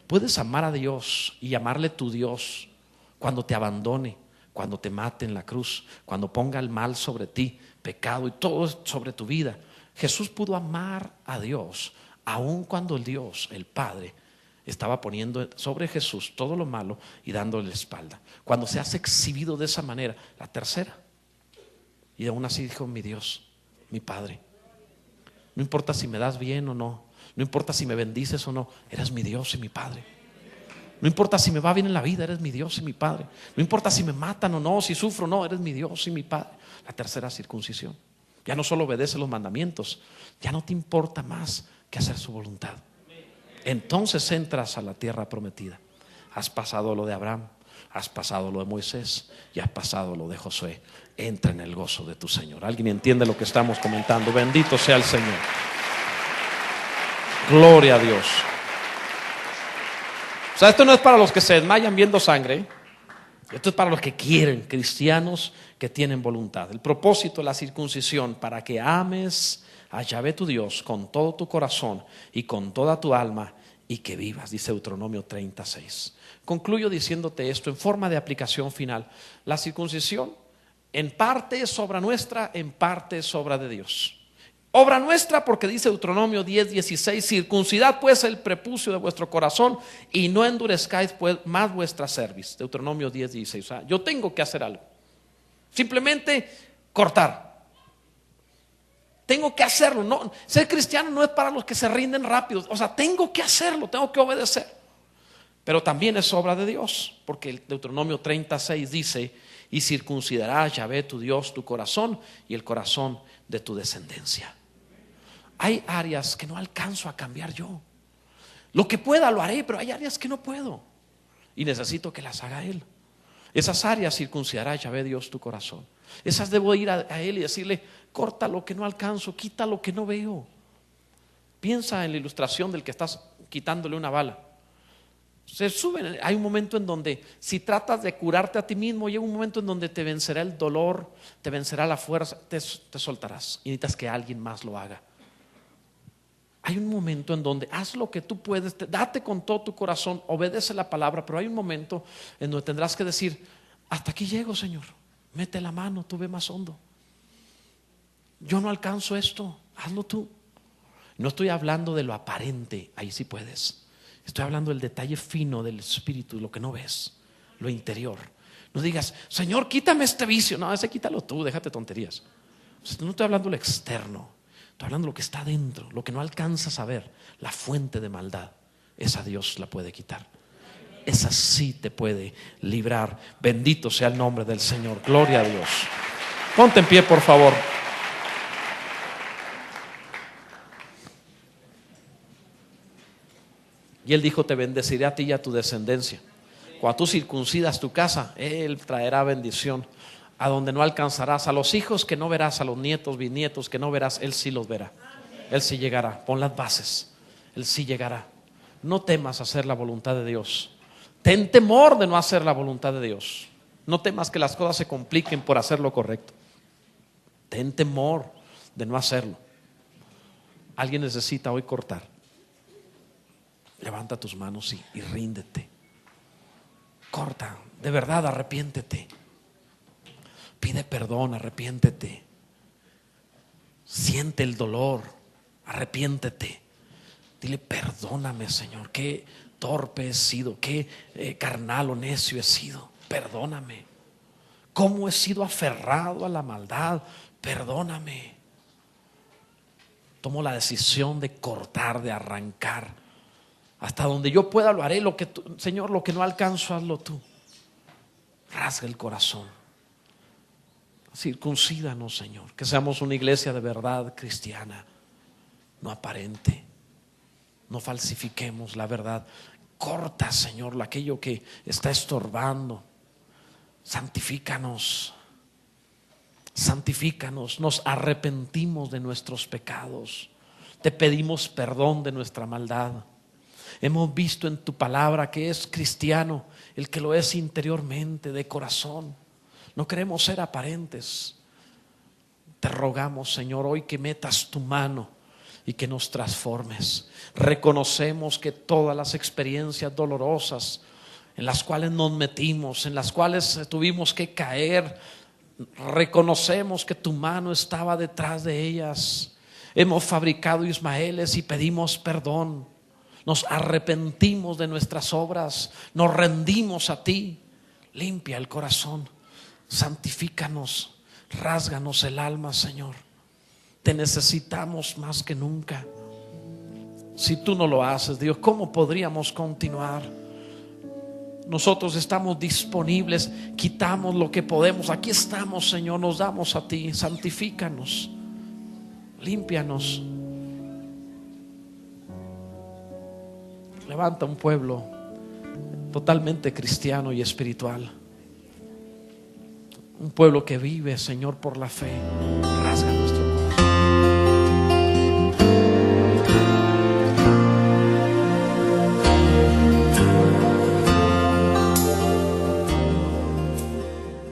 Puedes amar a Dios y llamarle tu Dios cuando te abandone, cuando te mate en la cruz, cuando ponga el mal sobre ti, pecado y todo sobre tu vida. Jesús pudo amar a Dios aun cuando el Dios, el Padre, estaba poniendo sobre Jesús todo lo malo y dándole la espalda. Cuando se hace exhibido de esa manera, la tercera, y aún así dijo: mi Dios, mi Padre, no importa si me das bien o no, no importa si me bendices o no, eres mi Dios y mi Padre. No importa si me va bien en la vida, eres mi Dios y mi Padre. No importa si me matan o no, si sufro o no, eres mi Dios y mi Padre. La tercera circuncisión. Ya no solo obedece los mandamientos, ya no te importa más que hacer su voluntad. Entonces entras a la tierra prometida. Has pasado lo de Abraham, has pasado lo de Moisés y has pasado lo de Josué. Entra en el gozo de tu Señor. ¿Alguien entiende lo que estamos comentando? Bendito sea el Señor. Gloria a Dios. O sea, esto no es para los que se desmayan viendo sangre. Esto es para los que quieren, cristianos que tienen voluntad. El propósito de la circuncisión: para que ames a Yahvé tu Dios con todo tu corazón y con toda tu alma, y que vivas, dice Deuteronomio 36. Concluyo diciéndote esto en forma de aplicación final. La circuncisión en parte es obra nuestra, en parte es obra de Dios. Obra nuestra porque dice Deuteronomio 10:16: circuncidad pues el prepucio de vuestro corazón y no endurezcáis pues más vuestra cerviz. Deuteronomio 10:16. O sea, yo tengo que hacer algo. Simplemente cortar. Tengo que hacerlo. No, ser cristiano no es para los que se rinden rápido. O sea, tengo que hacerlo, tengo que obedecer. Pero también es obra de Dios, porque el Deuteronomio 36 dice: y circuncidará Yahvé tu Dios tu corazón y el corazón de tu descendencia. Hay áreas que no alcanzo a cambiar yo. Lo que pueda lo haré, pero hay áreas que no puedo y necesito que las haga Él. Esas áreas circuncidará Yahvé Dios tu corazón. Esas debo ir a Él y decirle: corta lo que no alcanzo, quita lo que no veo. Piensa en la ilustración del que estás quitándole una bala. Se suben, hay un momento en donde, si tratas de curarte a ti mismo, llega un momento en donde te vencerá el dolor, te vencerá la fuerza, te soltarás y necesitas que alguien más lo haga. Hay un momento en donde haz lo que tú puedes, date con todo tu corazón, obedece la palabra, pero hay un momento en donde tendrás que decir: hasta aquí llego, Señor, mete la mano, tú ve más hondo. Yo no alcanzo esto, hazlo tú. No estoy hablando de lo aparente, ahí sí puedes. Estoy hablando del detalle fino del espíritu, lo que no ves, lo interior. No digas: Señor, quítame este vicio. No, ese quítalo tú, déjate tonterías. No estoy hablando de lo externo, estoy hablando de lo que está dentro, lo que no alcanzas a ver, la fuente de maldad. Esa Dios la puede quitar. Esa sí te puede librar. Bendito sea el nombre del Señor. Gloria a Dios. Ponte en pie, por favor. Y Él dijo: te bendeciré a ti y a tu descendencia. Cuando tú circuncidas tu casa, Él traerá bendición. A donde no alcanzarás, a los hijos que no verás, a los nietos, bisnietos que no verás, Él sí los verá. Él sí llegará. Pon las bases. Él sí llegará. No temas hacer la voluntad de Dios. Ten temor de no hacer la voluntad de Dios. No temas que las cosas se compliquen por hacer lo correcto. Ten temor de no hacerlo. Alguien necesita hoy cortar. Levanta tus manos y ríndete. Corta, de verdad, arrepiéntete. Pide perdón, arrepiéntete. Siente el dolor, arrepiéntete. Dile: perdóname, Señor, qué torpe he sido, qué carnal o necio he sido. Perdóname. Cómo he sido aferrado a la maldad. Perdóname. Tomo la decisión de cortar, de arrancar. Hasta donde yo pueda lo haré. Señor, lo que no alcanzo, hazlo tú. Rasga el corazón. Circuncídanos, Señor. Que seamos una iglesia de verdad cristiana, no aparente. No falsifiquemos la verdad. Corta, Señor, aquello que está estorbando. Santifícanos. Santifícanos. Nos arrepentimos de nuestros pecados. Te pedimos perdón de nuestra maldad. Hemos visto en tu palabra que es cristiano el que lo es interiormente, de corazón. No queremos ser aparentes. Te rogamos, Señor, hoy que metas tu mano y que nos transformes. Reconocemos que todas las experiencias dolorosas en las cuales nos metimos, en las cuales tuvimos que caer, reconocemos que tu mano estaba detrás de ellas. Hemos fabricado ismaeles y pedimos perdón. Nos arrepentimos de nuestras obras, nos rendimos a ti. Limpia el corazón, santifícanos, rásganos el alma, Señor. Te necesitamos más que nunca. Si tú no lo haces, Dios, ¿cómo podríamos continuar? Nosotros estamos disponibles, quitamos lo que podemos. Aquí estamos, Señor, nos damos a ti. Santifícanos, límpianos. Levanta un pueblo totalmente cristiano y espiritual. Un pueblo que vive, Señor, por la fe.